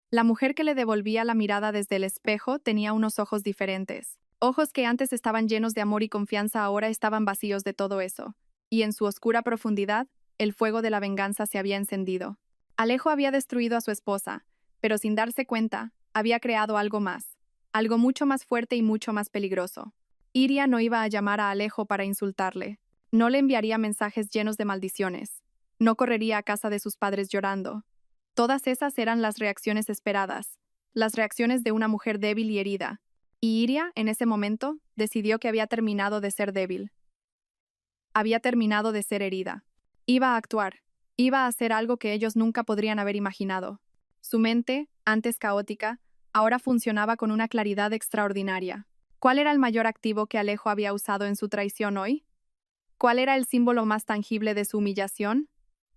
La mujer que le devolvía la mirada desde el espejo tenía unos ojos diferentes. Ojos que antes estaban llenos de amor y confianza ahora estaban vacíos de todo eso, y en su oscura profundidad, el fuego de la venganza se había encendido. Alejo había destruido a su esposa, pero sin darse cuenta, había creado algo más, algo mucho más fuerte y mucho más peligroso. Iria no iba a llamar a Alejo para insultarle, no le enviaría mensajes llenos de maldiciones, no correría a casa de sus padres llorando. Todas esas eran las reacciones esperadas, las reacciones de una mujer débil y herida. Y Iria, en ese momento, decidió que había terminado de ser débil. Había terminado de ser herida. Iba a actuar. Iba a hacer algo que ellos nunca podrían haber imaginado. Su mente, antes caótica, ahora funcionaba con una claridad extraordinaria. ¿Cuál era el mayor activo que Alejo había usado en su traición hoy? ¿Cuál era el símbolo más tangible de su humillación?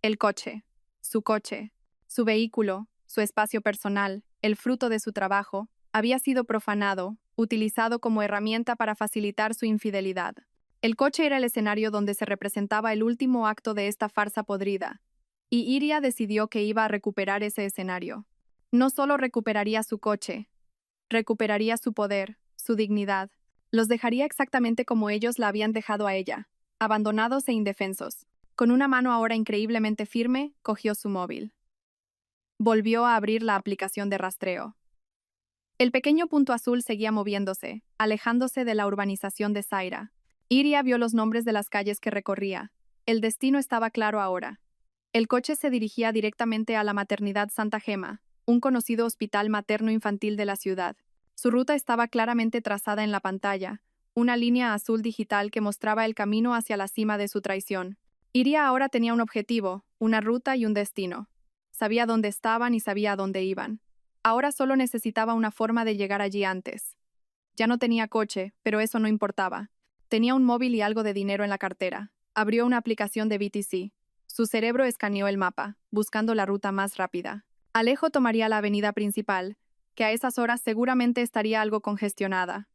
El coche. Su coche. Su vehículo, su espacio personal, el fruto de su trabajo, había sido profanado, utilizado como herramienta para facilitar su infidelidad. El coche era el escenario donde se representaba el último acto de esta farsa podrida, y Iria decidió que iba a recuperar ese escenario. No solo recuperaría su coche, recuperaría su poder, su dignidad. Los dejaría exactamente como ellos la habían dejado a ella, abandonados e indefensos. Con una mano ahora increíblemente firme, cogió su móvil. Volvió a abrir la aplicación de rastreo. El pequeño punto azul seguía moviéndose, alejándose de la urbanización de Zaira. Iria vio los nombres de las calles que recorría. El destino estaba claro ahora. El coche se dirigía directamente a la Maternidad Santa Gema, un conocido hospital materno-infantil de la ciudad. Su ruta estaba claramente trazada en la pantalla, una línea azul digital que mostraba el camino hacia la cima de su traición. Iria ahora tenía un objetivo, una ruta y un destino. Sabía dónde estaban y sabía a dónde iban. Ahora solo necesitaba una forma de llegar allí antes. Ya no tenía coche, pero eso no importaba. Tenía un móvil y algo de dinero en la cartera. Abrió una aplicación de BTC. Su cerebro escaneó el mapa, buscando la ruta más rápida. Alejo tomaría la avenida principal, que a esas horas seguramente estaría algo congestionada.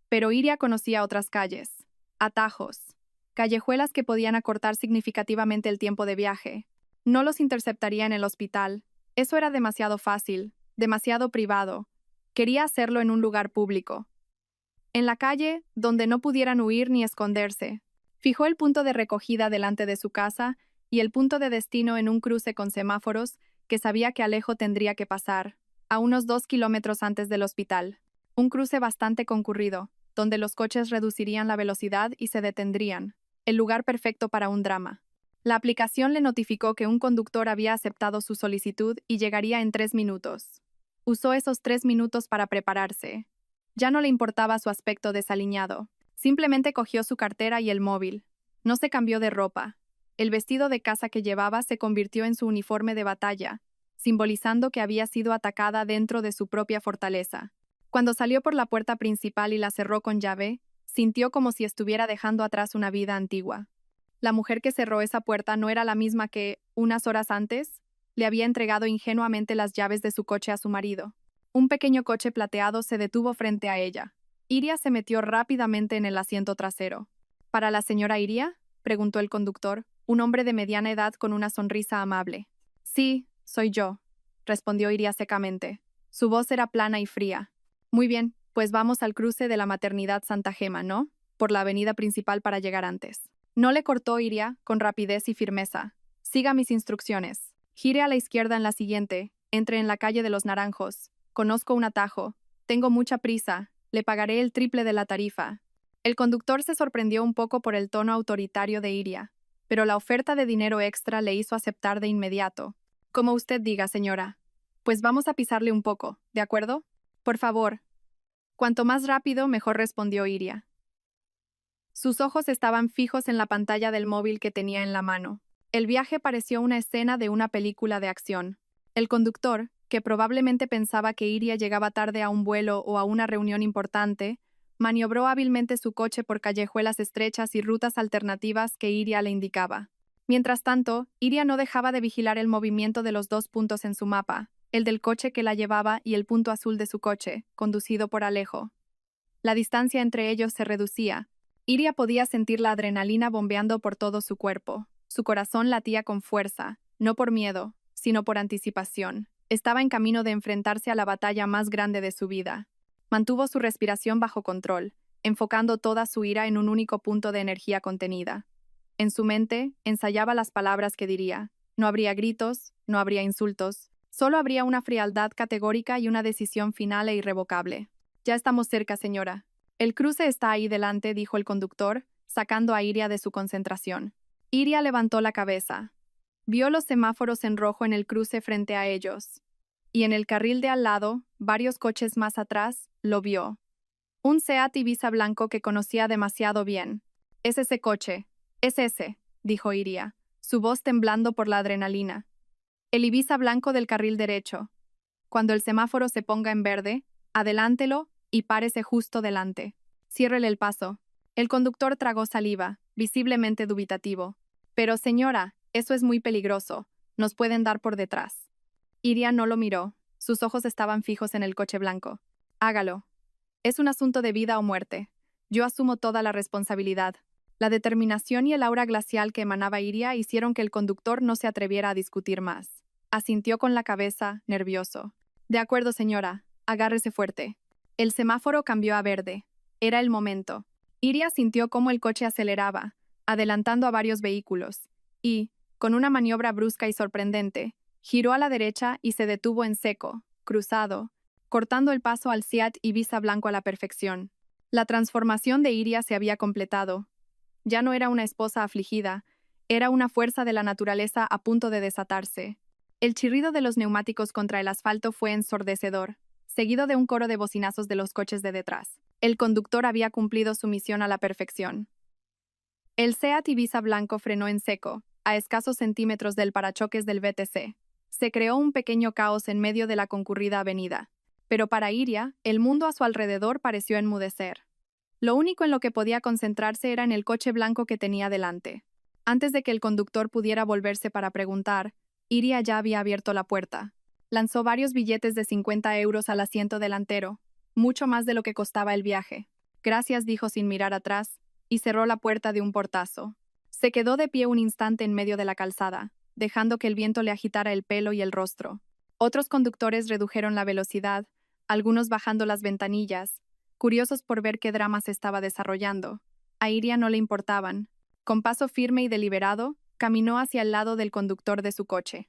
Pero Iria conocía otras calles, atajos, callejuelas que podían acortar significativamente el tiempo de viaje. No los interceptaría en el hospital. Eso era demasiado fácil, demasiado privado. Quería hacerlo en un lugar público. En la calle, donde no pudieran huir ni esconderse. Fijó el punto de recogida delante de su casa y el punto de destino en un cruce con semáforos que sabía que Alejo tendría que pasar, a unos 2 kilómetros antes del hospital. Un cruce bastante concurrido, donde los coches reducirían la velocidad y se detendrían. El lugar perfecto para un drama. La aplicación le notificó que un conductor había aceptado su solicitud y llegaría en 3 minutos. Usó esos 3 minutos para prepararse. Ya no le importaba su aspecto desaliñado. Simplemente cogió su cartera y el móvil. No se cambió de ropa. El vestido de casa que llevaba se convirtió en su uniforme de batalla, simbolizando que había sido atacada dentro de su propia fortaleza. Cuando salió por la puerta principal y la cerró con llave, sintió como si estuviera dejando atrás una vida antigua. La mujer que cerró esa puerta no era la misma que, unas horas antes, le había entregado ingenuamente las llaves de su coche a su marido. Un pequeño coche plateado se detuvo frente a ella. Iria se metió rápidamente en el asiento trasero. ¿Para la señora Iria?, preguntó el conductor, un hombre de mediana edad con una sonrisa amable. Sí, soy yo, respondió Iria secamente. Su voz era plana y fría. Muy bien, pues vamos al cruce de la Maternidad Santa Gema, ¿no? Por la avenida principal para llegar antes. No le cortó Iria, con rapidez y firmeza. Siga mis instrucciones. Gire a la izquierda en la siguiente. Entre en la calle de los Naranjos. Conozco un atajo. Tengo mucha prisa. Le pagaré el triple de la tarifa. El conductor se sorprendió un poco por el tono autoritario de Iria, pero la oferta de dinero extra le hizo aceptar de inmediato. Como usted diga, señora. Pues vamos a pisarle un poco, ¿de acuerdo? Por favor. Cuanto más rápido, mejor, respondió Iria. Sus ojos estaban fijos en la pantalla del móvil que tenía en la mano. El viaje pareció una escena de una película de acción. El conductor, que probablemente pensaba que Iria llegaba tarde a un vuelo o a una reunión importante, maniobró hábilmente su coche por callejuelas estrechas y rutas alternativas que Iria le indicaba. Mientras tanto, Iria no dejaba de vigilar el movimiento de los 2 puntos en su mapa, el del coche que la llevaba y el punto azul de su coche, conducido por Alejo. La distancia entre ellos se reducía. Iria podía sentir la adrenalina bombeando por todo su cuerpo. Su corazón latía con fuerza, no por miedo, sino por anticipación. Estaba en camino de enfrentarse a la batalla más grande de su vida. Mantuvo su respiración bajo control, enfocando toda su ira en un único punto de energía contenida. En su mente, ensayaba las palabras que diría. No habría gritos, no habría insultos, solo habría una frialdad categórica y una decisión final e irrevocable. Ya estamos cerca, señora. El cruce está ahí delante, dijo el conductor, sacando a Iria de su concentración. Iria levantó la cabeza. Vio los semáforos en rojo en el cruce frente a ellos. Y en el carril de al lado, varios coches más atrás, lo vio. Un Seat Ibiza blanco que conocía demasiado bien. Es ese coche. Es ese, dijo Iria, su voz temblando por la adrenalina. El Ibiza blanco del carril derecho. Cuando el semáforo se ponga en verde, adelántelo y párese justo delante. Ciérrele el paso. El conductor tragó saliva, visiblemente dubitativo. Pero señora, eso es muy peligroso. Nos pueden dar por detrás. Iria no lo miró. Sus ojos estaban fijos en el coche blanco. Hágalo. Es un asunto de vida o muerte. Yo asumo toda la responsabilidad. La determinación y el aura glacial que emanaba Iria hicieron que el conductor no se atreviera a discutir más. Asintió con la cabeza, nervioso. De acuerdo, señora. Agárrese fuerte. El semáforo cambió a verde. Era el momento. Iria sintió cómo el coche aceleraba, adelantando a varios vehículos, y, con una maniobra brusca y sorprendente, giró a la derecha y se detuvo en seco, cruzado, cortando el paso al Seat Ibiza blanco a la perfección. La transformación de Iria se había completado. Ya no era una esposa afligida, era una fuerza de la naturaleza a punto de desatarse. El chirrido de los neumáticos contra el asfalto fue ensordecedor, seguido de un coro de bocinazos de los coches de detrás. El conductor había cumplido su misión a la perfección. El Seat Ibiza blanco frenó en seco, a escasos centímetros del parachoques del VTC. Se creó un pequeño caos en medio de la concurrida avenida, pero para Iria, el mundo a su alrededor pareció enmudecer. Lo único en lo que podía concentrarse era en el coche blanco que tenía delante. Antes de que el conductor pudiera volverse para preguntar, Iria ya había abierto la puerta. Lanzó varios billetes de 50 euros al asiento delantero, mucho más de lo que costaba el viaje. Gracias, dijo sin mirar atrás, y cerró la puerta de un portazo. Se quedó de pie un instante en medio de la calzada, dejando que el viento le agitara el pelo y el rostro. Otros conductores redujeron la velocidad, algunos bajando las ventanillas, curiosos por ver qué drama se estaba desarrollando. A Iria no le importaban. Con paso firme y deliberado, caminó hacia el lado del conductor de su coche.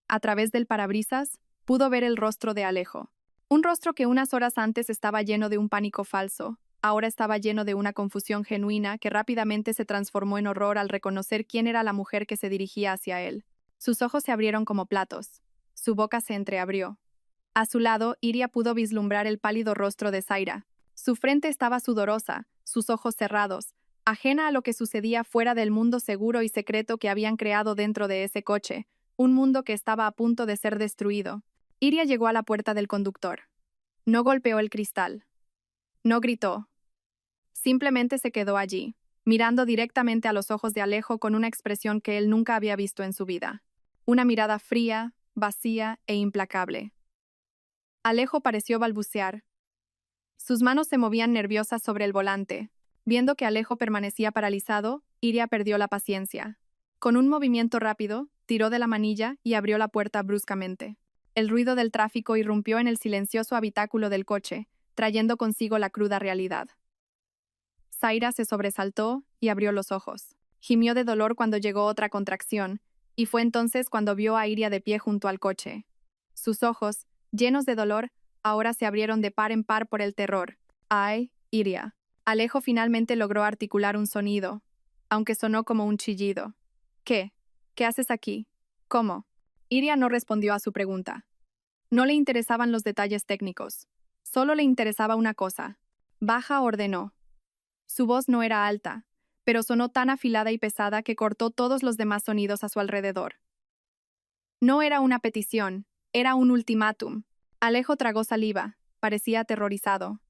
A través del parabrisas, pudo ver el rostro de Alejo. Un rostro que unas horas antes estaba lleno de un pánico falso, ahora estaba lleno de una confusión genuina que rápidamente se transformó en horror al reconocer quién era la mujer que se dirigía hacia él. Sus ojos se abrieron como platos. Su boca se entreabrió. A su lado, Iria pudo vislumbrar el pálido rostro de Zaira. Su frente estaba sudorosa, sus ojos cerrados, ajena a lo que sucedía fuera del mundo seguro y secreto que habían creado dentro de ese coche, un mundo que estaba a punto de ser destruido. Iria llegó a la puerta del conductor. No golpeó el cristal. No gritó. Simplemente se quedó allí, mirando directamente a los ojos de Alejo con una expresión que él nunca había visto en su vida. Una mirada fría, vacía e implacable. Alejo pareció balbucear. Sus manos se movían nerviosas sobre el volante. Viendo que Alejo permanecía paralizado, Iria perdió la paciencia. Con un movimiento rápido, tiró de la manilla y abrió la puerta bruscamente. El ruido del tráfico irrumpió en el silencioso habitáculo del coche, trayendo consigo la cruda realidad. Zaira se sobresaltó y abrió los ojos. Gimió de dolor cuando llegó otra contracción, y fue entonces cuando vio a Iria de pie junto al coche. Sus ojos, llenos de dolor, ahora se abrieron de par en par por el terror. ¡Ay, Iria! Alejo finalmente logró articular un sonido, aunque sonó como un chillido. ¿Qué? ¿Qué haces aquí? ¿Cómo? Iria no respondió a su pregunta. No le interesaban los detalles técnicos. Solo le interesaba una cosa. Baja, ordenó. Su voz no era alta, pero sonó tan afilada y pesada que cortó todos los demás sonidos a su alrededor. No era una petición, era un ultimátum. Alejo tragó saliva, parecía aterrorizado.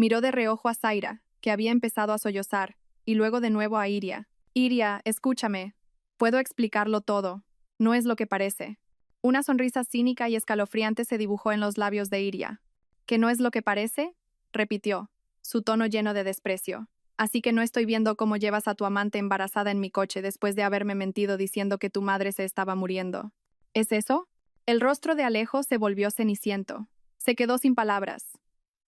Miró de reojo a Zaira, que había empezado a sollozar, y luego de nuevo a Iria. Iria, escúchame. Puedo explicarlo todo. No es lo que parece. Una sonrisa cínica y escalofriante se dibujó en los labios de Iria. ¿Que no es lo que parece? Repitió, su tono lleno de desprecio. Así que no estoy viendo cómo llevas a tu amante embarazada en mi coche después de haberme mentido diciendo que tu madre se estaba muriendo. ¿Es eso? El rostro de Alejo se volvió ceniciento. Se quedó sin palabras.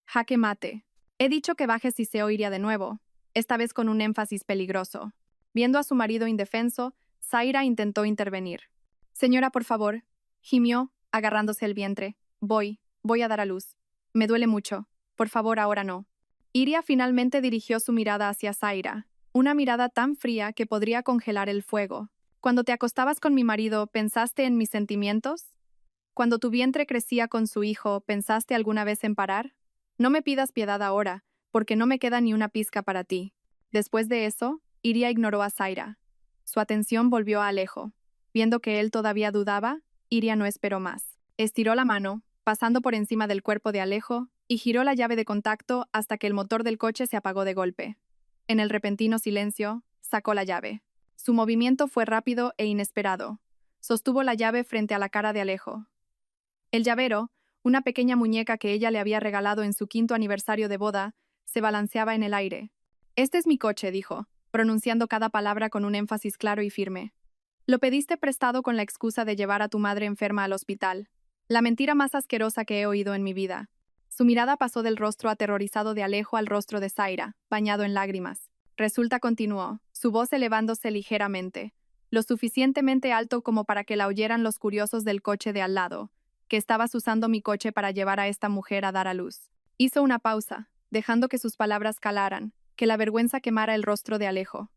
Jaque mate. He dicho que bajes y se oiría de nuevo, esta vez con un énfasis peligroso. Viendo a su marido indefenso, Zaira intentó intervenir. Señora, por favor, gimió, agarrándose el vientre. Voy a dar a luz. Me duele mucho. Por favor, ahora no. Iria finalmente dirigió su mirada hacia Zaira, una mirada tan fría que podría congelar el fuego. Cuando te acostabas con mi marido, ¿pensaste en mis sentimientos? Cuando tu vientre crecía con su hijo, ¿pensaste alguna vez en parar? No me pidas piedad ahora, porque no me queda ni una pizca para ti. Después de eso, Iria ignoró a Zaira. Su atención volvió a Alejo. Viendo que él todavía dudaba, Iria no esperó más. Estiró la mano, pasando por encima del cuerpo de Alejo, y giró la llave de contacto hasta que el motor del coche se apagó de golpe. En el repentino silencio, sacó la llave. Su movimiento fue rápido e inesperado. Sostuvo la llave frente a la cara de Alejo. El llavero, una pequeña muñeca que ella le había regalado en su 5º aniversario de boda, se balanceaba en el aire. «Este es mi coche», dijo, pronunciando cada palabra con un énfasis claro y firme. «Lo pediste prestado con la excusa de llevar a tu madre enferma al hospital. La mentira más asquerosa que he oído en mi vida». Su mirada pasó del rostro aterrorizado de Alejo al rostro de Zaira, bañado en lágrimas. Resulta, continuó, su voz elevándose ligeramente, lo suficientemente alto como para que la oyeran los curiosos del coche de al lado, que estabas usando mi coche para llevar a esta mujer a dar a luz. Hizo una pausa, dejando que sus palabras calaran, que la vergüenza quemara el rostro de Alejo.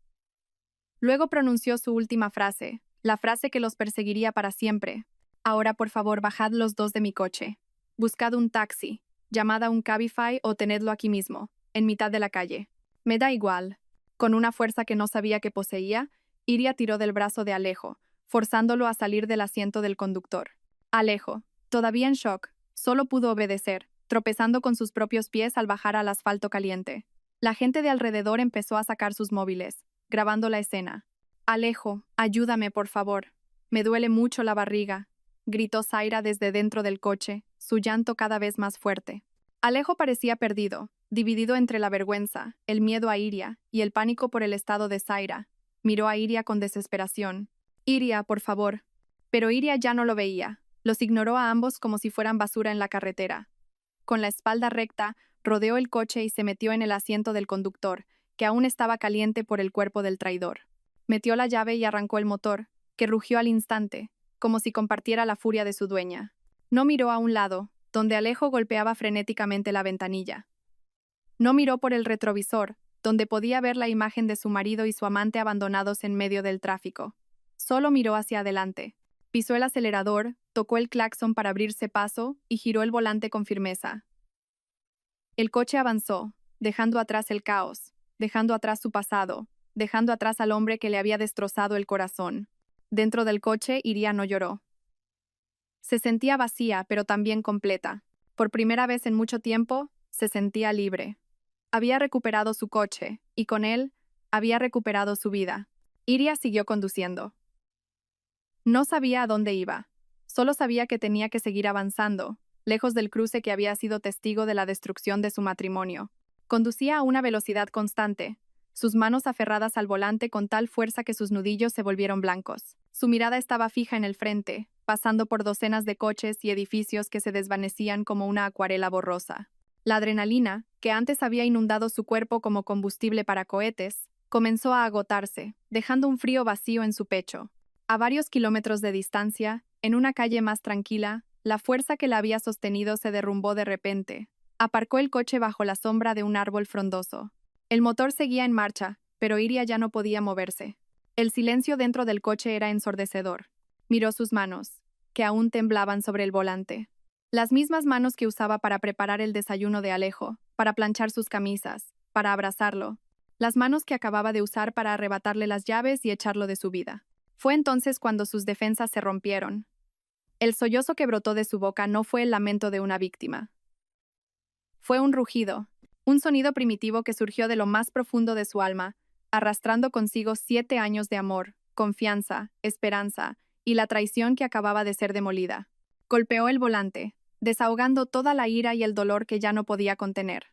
Luego pronunció su última frase, la frase que los perseguiría para siempre. «Ahora, por favor, bajad los dos de mi coche. Buscad un taxi, llamad a un Cabify o tenedlo aquí mismo, en mitad de la calle. Me da igual». Con una fuerza que no sabía que poseía, Iria tiró del brazo de Alejo, forzándolo a salir del asiento del conductor. Alejo, todavía en shock, solo pudo obedecer, tropezando con sus propios pies al bajar al asfalto caliente. La gente de alrededor empezó a sacar sus móviles, grabando la escena. «Alejo, ayúdame, por favor. Me duele mucho la barriga», gritó Zaira desde dentro del coche, su llanto cada vez más fuerte. Alejo parecía perdido, dividido entre la vergüenza, el miedo a Iria y el pánico por el estado de Zaira. Miró a Iria con desesperación. «Iria, por favor». Pero Iria ya no lo veía. Los ignoró a ambos como si fueran basura en la carretera. Con la espalda recta, rodeó el coche y se metió en el asiento del conductor, que aún estaba caliente por el cuerpo del traidor. Metió la llave y arrancó el motor, que rugió al instante, como si compartiera la furia de su dueña. No miró a un lado, donde Alejo golpeaba frenéticamente la ventanilla. No miró por el retrovisor, donde podía ver la imagen de su marido y su amante abandonados en medio del tráfico. Solo miró hacia adelante. Pisó el acelerador, tocó el claxon para abrirse paso y giró el volante con firmeza. El coche avanzó, dejando atrás el caos, dejando atrás su pasado, dejando atrás al hombre que le había destrozado el corazón. Dentro del coche, Iria no lloró. Se sentía vacía, pero también completa. Por primera vez en mucho tiempo, se sentía libre. Había recuperado su coche, y con él, había recuperado su vida. Iria siguió conduciendo. No sabía a dónde iba. Solo sabía que tenía que seguir avanzando, lejos del cruce que había sido testigo de la destrucción de su matrimonio. Conducía a una velocidad constante, sus manos aferradas al volante con tal fuerza que sus nudillos se volvieron blancos. Su mirada estaba fija en el frente, pasando por docenas de coches y edificios que se desvanecían como una acuarela borrosa. La adrenalina, que antes había inundado su cuerpo como combustible para cohetes, comenzó a agotarse, dejando un frío vacío en su pecho. A varios kilómetros de distancia, en una calle más tranquila, la fuerza que la había sostenido se derrumbó de repente. Aparcó el coche bajo la sombra de un árbol frondoso. El motor seguía en marcha, pero Iria ya no podía moverse. El silencio dentro del coche era ensordecedor. Miró sus manos, que aún temblaban sobre el volante. Las mismas manos que usaba para preparar el desayuno de Alejo, para planchar sus camisas, para abrazarlo. Las manos que acababa de usar para arrebatarle las llaves y echarlo de su vida. Fue entonces cuando sus defensas se rompieron. El sollozo que brotó de su boca no fue el lamento de una víctima. Fue un rugido, un sonido primitivo que surgió de lo más profundo de su alma, arrastrando consigo 7 años de amor, confianza, esperanza y la traición que acababa de ser demolida. Golpeó el volante, desahogando toda la ira y el dolor que ya no podía contener.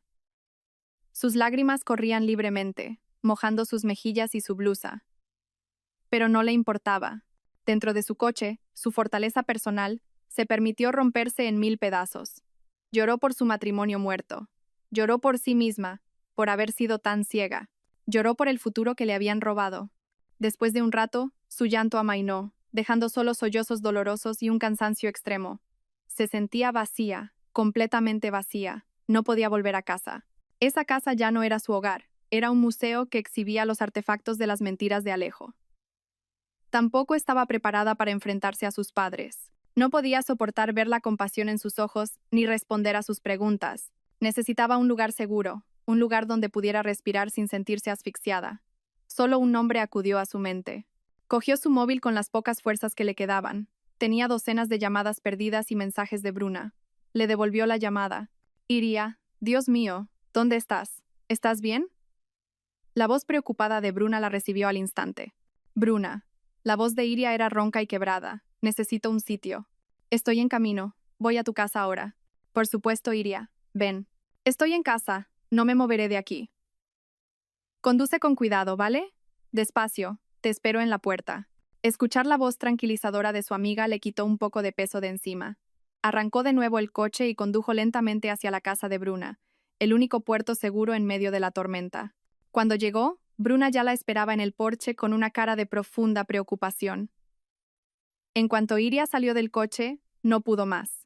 Sus lágrimas corrían libremente, mojando sus mejillas y su blusa. Pero no le importaba. Dentro de su coche, su fortaleza personal, se permitió romperse en 1000 pedazos. Lloró por su matrimonio muerto. Lloró por sí misma, por haber sido tan ciega. Lloró por el futuro que le habían robado. Después de un rato, su llanto amainó, dejando solo sollozos dolorosos y un cansancio extremo. Se sentía vacía, completamente vacía. No podía volver a casa. Esa casa ya no era su hogar, era un museo que exhibía los artefactos de las mentiras de Alejo. Tampoco estaba preparada para enfrentarse a sus padres. No podía soportar ver la compasión en sus ojos ni responder a sus preguntas. Necesitaba un lugar seguro, un lugar donde pudiera respirar sin sentirse asfixiada. Solo un nombre acudió a su mente. Cogió su móvil con las pocas fuerzas que le quedaban. Tenía docenas de llamadas perdidas y mensajes de Bruna. Le devolvió la llamada. Iria, Dios mío, ¿dónde estás? ¿Estás bien? La voz preocupada de Bruna la recibió al instante. Bruna. La voz de Iria era ronca y quebrada. Necesito un sitio. Estoy en camino. Voy a tu casa ahora. Por supuesto, Iria. Ven. Estoy en casa. No me moveré de aquí. Conduce con cuidado, ¿vale? Despacio. Te espero en la puerta. Escuchar la voz tranquilizadora de su amiga le quitó un poco de peso de encima. Arrancó de nuevo el coche y condujo lentamente hacia la casa de Bruna, el único puerto seguro en medio de la tormenta. Cuando llegó, Bruna ya la esperaba en el porche con una cara de profunda preocupación. En cuanto Iria salió del coche, no pudo más.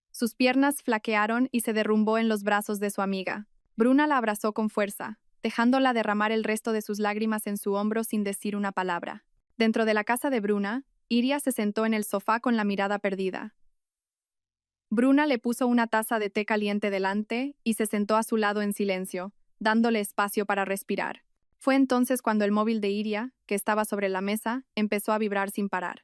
Sus piernas flaquearon y se derrumbó en los brazos de su amiga. Bruna la abrazó con fuerza, dejándola derramar el resto de sus lágrimas en su hombro sin decir una palabra. Dentro de la casa de Bruna, Iria se sentó en el sofá con la mirada perdida. Bruna le puso una taza de té caliente delante y se sentó a su lado en silencio, dándole espacio para respirar. Fue entonces cuando el móvil de Iria, que estaba sobre la mesa, empezó a vibrar sin parar.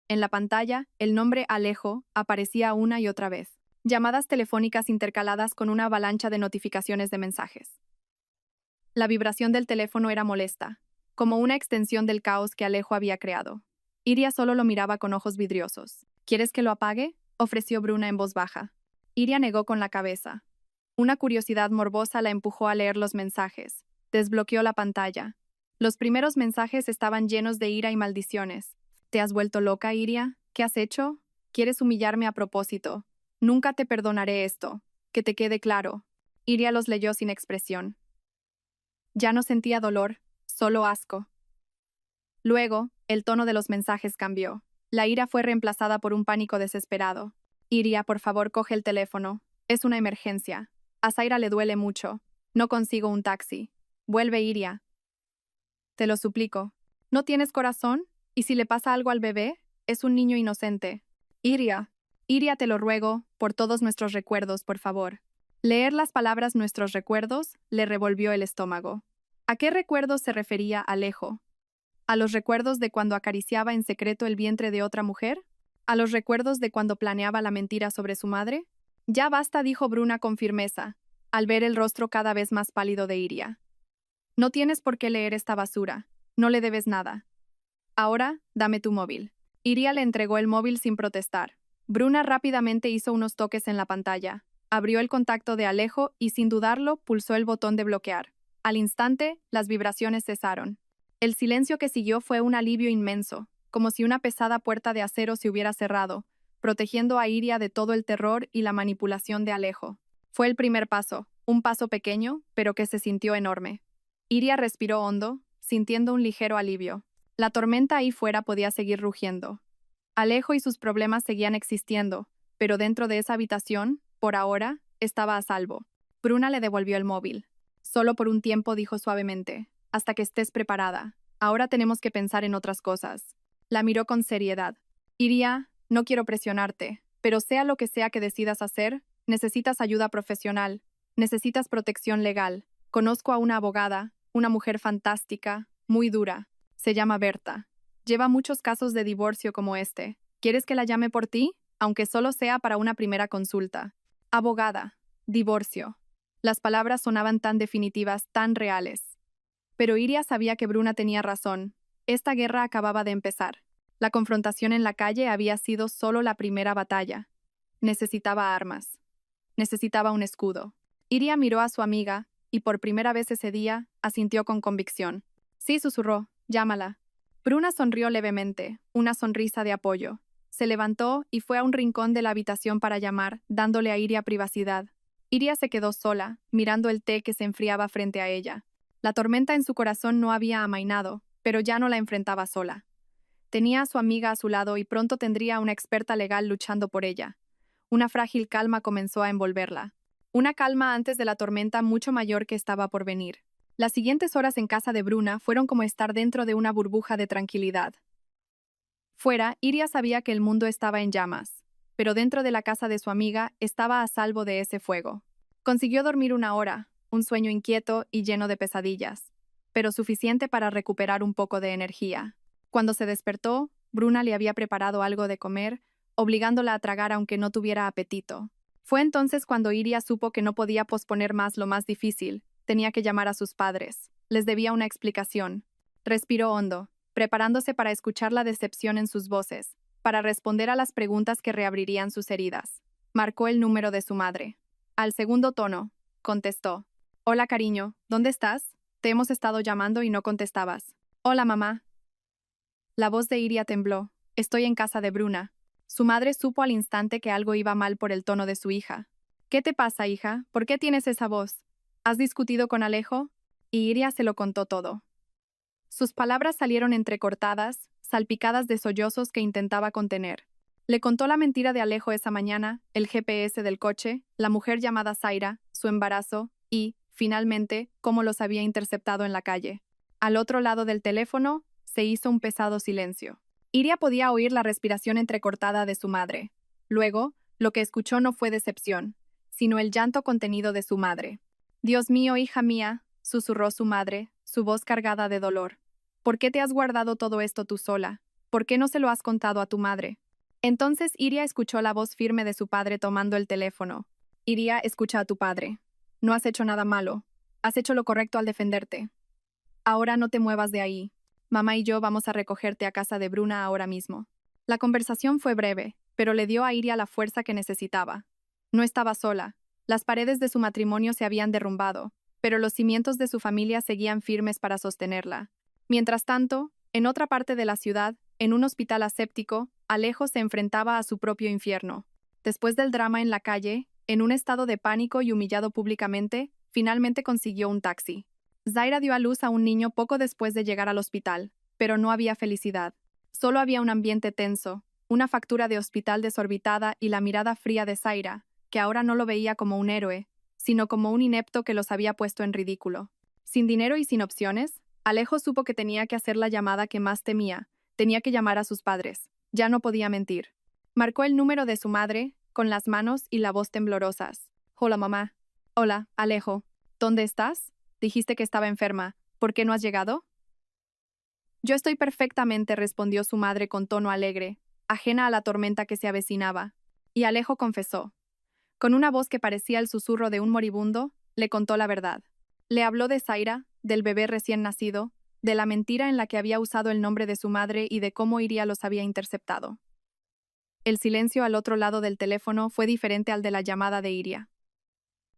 En la pantalla, el nombre Alejo aparecía una y otra vez. Llamadas telefónicas intercaladas con una avalancha de notificaciones de mensajes. La vibración del teléfono era molesta, como una extensión del caos que Alejo había creado. Iria solo lo miraba con ojos vidriosos. ¿Quieres que lo apague?, ofreció Bruna en voz baja. Iria negó con la cabeza. Una curiosidad morbosa la empujó a leer los mensajes. Desbloqueó la pantalla. Los primeros mensajes estaban llenos de ira y maldiciones. ¿Te has vuelto loca, Iria? ¿Qué has hecho? ¿Quieres humillarme a propósito? Nunca te perdonaré esto. Que te quede claro. Iria los leyó sin expresión. Ya no sentía dolor, solo asco. Luego, el tono de los mensajes cambió. La ira fue reemplazada por un pánico desesperado. Iria, por favor, coge el teléfono. Es una emergencia. A Zaira le duele mucho. No consigo un taxi. Vuelve, Iria. Te lo suplico. ¿No tienes corazón? ¿Y si le pasa algo al bebé? Es un niño inocente. Iria. Iria, te lo ruego, por todos nuestros recuerdos, por favor. Leer las palabras nuestros recuerdos le revolvió el estómago. ¿A qué recuerdos se refería Alejo? ¿A los recuerdos de cuando acariciaba en secreto el vientre de otra mujer? ¿A los recuerdos de cuando planeaba la mentira sobre su madre? Ya basta, dijo Bruna con firmeza, al ver el rostro cada vez más pálido de Iria. No tienes por qué leer esta basura. No le debes nada. Ahora, dame tu móvil. Iria le entregó el móvil sin protestar. Bruna rápidamente hizo unos toques en la pantalla. Abrió el contacto de Alejo y, sin dudarlo, pulsó el botón de bloquear. Al instante, las vibraciones cesaron. El silencio que siguió fue un alivio inmenso, como si una pesada puerta de acero se hubiera cerrado, protegiendo a Iria de todo el terror y la manipulación de Alejo. Fue el primer paso, un paso pequeño, pero que se sintió enorme. Iria respiró hondo, sintiendo un ligero alivio. La tormenta ahí fuera podía seguir rugiendo. Alejo y sus problemas seguían existiendo, pero dentro de esa habitación, por ahora, estaba a salvo. Bruna le devolvió el móvil. Solo por un tiempo, dijo suavemente. Hasta que estés preparada. Ahora tenemos que pensar en otras cosas. La miró con seriedad. Iria, no quiero presionarte, pero sea lo que sea que decidas hacer, necesitas ayuda profesional, necesitas protección legal. Conozco a una abogada, una mujer fantástica, muy dura. Se llama Berta. Lleva muchos casos de divorcio como este. ¿Quieres que la llame por ti? Aunque solo sea para una primera consulta. Abogada. Divorcio. Las palabras sonaban tan definitivas, tan reales. Pero Iria sabía que Bruna tenía razón. Esta guerra acababa de empezar. La confrontación en la calle había sido solo la primera batalla. Necesitaba armas. Necesitaba un escudo. Iria miró a su amiga y por primera vez ese día asintió con convicción. Sí, susurró, llámala. Bruna sonrió levemente, una sonrisa de apoyo. Se levantó y fue a un rincón de la habitación para llamar, dándole a Iria privacidad. Iria se quedó sola, mirando el té que se enfriaba frente a ella. La tormenta en su corazón no había amainado, pero ya no la enfrentaba sola. Tenía a su amiga a su lado y pronto tendría a una experta legal luchando por ella. Una frágil calma comenzó a envolverla. Una calma antes de la tormenta mucho mayor que estaba por venir. Las siguientes horas en casa de Bruna fueron como estar dentro de una burbuja de tranquilidad. Fuera, Iria sabía que el mundo estaba en llamas, pero dentro de la casa de su amiga estaba a salvo de ese fuego. Consiguió dormir una hora, un sueño inquieto y lleno de pesadillas, pero suficiente para recuperar un poco de energía. Cuando se despertó, Bruna le había preparado algo de comer, obligándola a tragar aunque no tuviera apetito. Fue entonces cuando Iria supo que no podía posponer más lo más difícil. Tenía que llamar a sus padres. Les debía una explicación. Respiró hondo, preparándose para escuchar la decepción en sus voces, para responder a las preguntas que reabrirían sus heridas. Marcó el número de su madre. Al segundo tono, contestó. Hola, cariño, ¿dónde estás? Te hemos estado llamando y no contestabas. Hola, mamá. La voz de Iria tembló. Estoy en casa de Bruna. Su madre supo al instante que algo iba mal por el tono de su hija. ¿Qué te pasa, hija? ¿Por qué tienes esa voz? ¿Has discutido con Alejo? Y Iria se lo contó todo. Sus palabras salieron entrecortadas, salpicadas de sollozos que intentaba contener. Le contó la mentira de Alejo esa mañana, el GPS del coche, la mujer llamada Zaira, su embarazo y, finalmente, cómo los había interceptado en la calle. Al otro lado del teléfono, se hizo un pesado silencio. Iria podía oír la respiración entrecortada de su madre. Luego, lo que escuchó no fue decepción, sino el llanto contenido de su madre. Dios mío, hija mía, susurró su madre, su voz cargada de dolor. ¿Por qué te has guardado todo esto tú sola? ¿Por qué no se lo has contado a tu madre? Entonces Iria escuchó la voz firme de su padre tomando el teléfono. Iria, escucha a tu padre. No has hecho nada malo. Has hecho lo correcto al defenderte. Ahora no te muevas de ahí. Mamá y yo vamos a recogerte a casa de Bruna ahora mismo. La conversación fue breve, pero le dio a Iria la fuerza que necesitaba. No estaba sola. Las paredes de su matrimonio se habían derrumbado, pero los cimientos de su familia seguían firmes para sostenerla. Mientras tanto, en otra parte de la ciudad, en un hospital aséptico, Alejo se enfrentaba a su propio infierno. Después del drama en la calle, en un estado de pánico y humillado públicamente, finalmente consiguió un taxi. Zaira dio a luz a un niño poco después de llegar al hospital, pero no había felicidad. Solo había un ambiente tenso, una factura de hospital desorbitada y la mirada fría de Zaira, que ahora no lo veía como un héroe, sino como un inepto que los había puesto en ridículo. Sin dinero y sin opciones, Alejo supo que tenía que hacer la llamada que más temía, tenía que llamar a sus padres. Ya no podía mentir. Marcó el número de su madre, con las manos y la voz temblorosas. Hola, mamá. Hola, Alejo. ¿Dónde estás? Dijiste que estaba enferma. ¿Por qué no has llegado? Yo estoy perfectamente, respondió su madre con tono alegre, ajena a la tormenta que se avecinaba. Y Alejo confesó. Con una voz que parecía el susurro de un moribundo, le contó la verdad. Le habló de Zaira, del bebé recién nacido, de la mentira en la que había usado el nombre de su madre y de cómo Iria los había interceptado. El silencio al otro lado del teléfono fue diferente al de la llamada de Iria.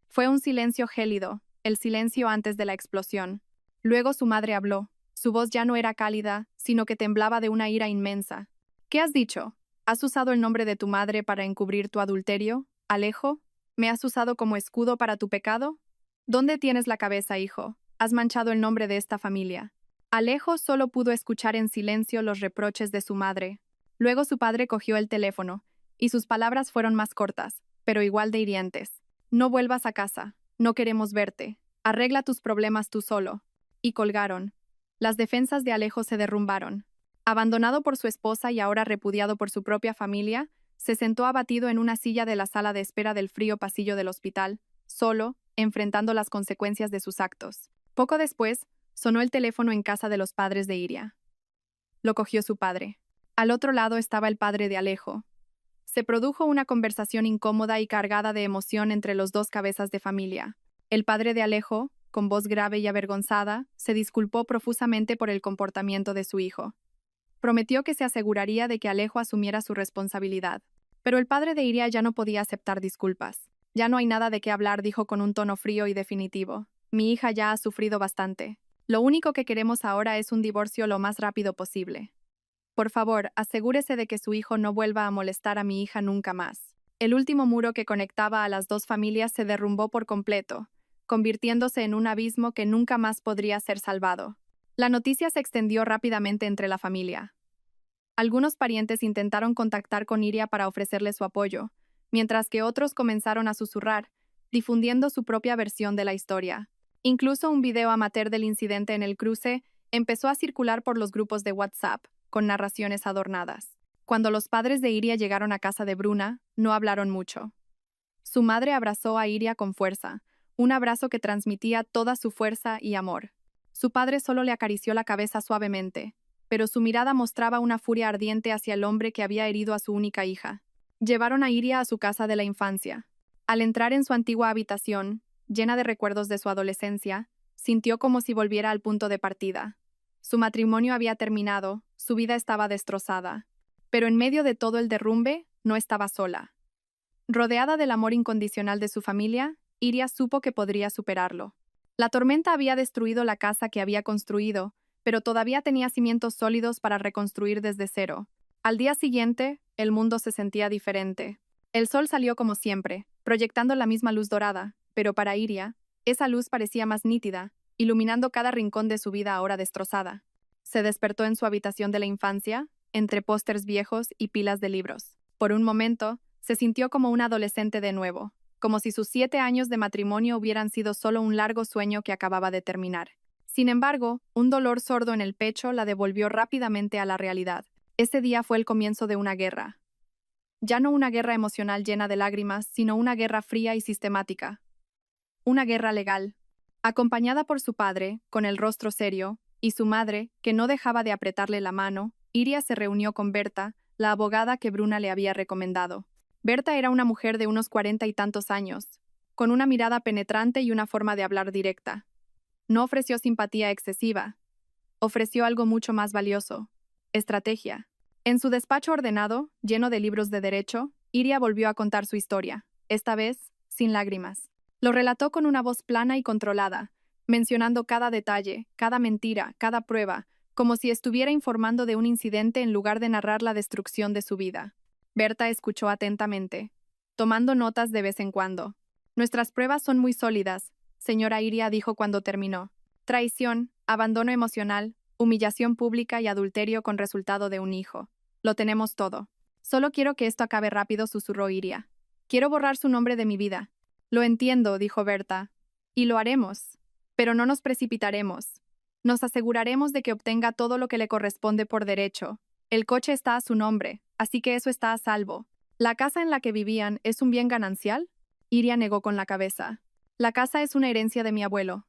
Fue un silencio gélido, el silencio antes de la explosión. Luego su madre habló. Su voz ya no era cálida, sino que temblaba de una ira inmensa. ¿Qué has dicho? ¿Has usado el nombre de tu madre para encubrir tu adulterio? Alejo, ¿me has usado como escudo para tu pecado? ¿Dónde tienes la cabeza, hijo? Has manchado el nombre de esta familia. Alejo solo pudo escuchar en silencio los reproches de su madre. Luego su padre cogió el teléfono, y sus palabras fueron más cortas, pero igual de hirientes. No vuelvas a casa, no queremos verte, arregla tus problemas tú solo. Y colgaron. Las defensas de Alejo se derrumbaron. Abandonado por su esposa y ahora repudiado por su propia familia, se sentó abatido en una silla de la sala de espera del frío pasillo del hospital, solo, enfrentando las consecuencias de sus actos. Poco después, sonó el teléfono en casa de los padres de Iria. Lo cogió su padre. Al otro lado estaba el padre de Alejo. Se produjo una conversación incómoda y cargada de emoción entre los dos cabezas de familia. El padre de Alejo, con voz grave y avergonzada, se disculpó profusamente por el comportamiento de su hijo. Prometió que se aseguraría de que Alejo asumiera su responsabilidad. Pero el padre de Iria ya no podía aceptar disculpas. Ya no hay nada de qué hablar, dijo con un tono frío y definitivo. Mi hija ya ha sufrido bastante. Lo único que queremos ahora es un divorcio lo más rápido posible. Por favor, asegúrese de que su hijo no vuelva a molestar a mi hija nunca más. El último muro que conectaba a las dos familias se derrumbó por completo, convirtiéndose en un abismo que nunca más podría ser salvado. La noticia se extendió rápidamente entre la familia. Algunos parientes intentaron contactar con Iria para ofrecerle su apoyo, mientras que otros comenzaron a susurrar, difundiendo su propia versión de la historia. Incluso un video amateur del incidente en el cruce empezó a circular por los grupos de WhatsApp, con narraciones adornadas. Cuando los padres de Iria llegaron a casa de Bruna, no hablaron mucho. Su madre abrazó a Iria con fuerza, un abrazo que transmitía toda su fuerza y amor. Su padre solo le acarició la cabeza suavemente. pero su mirada mostraba una furia ardiente hacia el hombre que había herido a su única hija. Llevaron a Iria a su casa de la infancia. Al entrar en su antigua habitación, llena de recuerdos de su adolescencia, sintió como si volviera al punto de partida. Su matrimonio había terminado, su vida estaba destrozada. Pero en medio de todo el derrumbe, no estaba sola. Rodeada del amor incondicional de su familia, Iria supo que podría superarlo. La tormenta había destruido la casa que había construido, pero todavía tenía cimientos sólidos para reconstruir desde cero. Al día siguiente, el mundo se sentía diferente. El sol salió como siempre, proyectando la misma luz dorada, pero para Iria, esa luz parecía más nítida, iluminando cada rincón de su vida ahora destrozada. Se despertó en su habitación de la infancia, entre pósters viejos y pilas de libros. Por un momento, se sintió como una adolescente de nuevo, como si sus 7 años de matrimonio hubieran sido solo un largo sueño que acababa de terminar. Sin embargo, un dolor sordo en el pecho la devolvió rápidamente a la realidad. Ese día fue el comienzo de una guerra. Ya no una guerra emocional llena de lágrimas, sino una guerra fría y sistemática. Una guerra legal. Acompañada por su padre, con el rostro serio, y su madre, que no dejaba de apretarle la mano, Iria se reunió con Berta, la abogada que Bruna le había recomendado. Berta era una mujer de unos 40 y tantos años, con una mirada penetrante y una forma de hablar directa. No ofreció simpatía excesiva. Ofreció algo mucho más valioso: estrategia. En su despacho ordenado, lleno de libros de derecho, Iria volvió a contar su historia, esta vez sin lágrimas. Lo relató con una voz plana y controlada, mencionando cada detalle, cada mentira, cada prueba, como si estuviera informando de un incidente en lugar de narrar la destrucción de su vida. Berta escuchó atentamente, tomando notas de vez en cuando. Nuestras pruebas son muy sólidas, señora Iria dijo cuando terminó. Traición, abandono emocional, humillación pública y adulterio con resultado de un hijo. Lo tenemos todo. Solo quiero que esto acabe rápido, susurró Iria. Quiero borrar su nombre de mi vida. Lo entiendo, dijo Berta. Y lo haremos. Pero no nos precipitaremos. Nos aseguraremos de que obtenga todo lo que le corresponde por derecho. El coche está a su nombre, así que eso está a salvo. ¿La casa en la que vivían es un bien ganancial? Iria negó con la cabeza. La casa es una herencia de mi abuelo.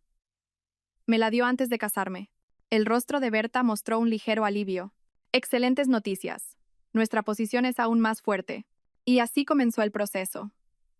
Me la dio antes de casarme. El rostro de Berta mostró un ligero alivio. Excelentes noticias. Nuestra posición es aún más fuerte. Y así comenzó el proceso.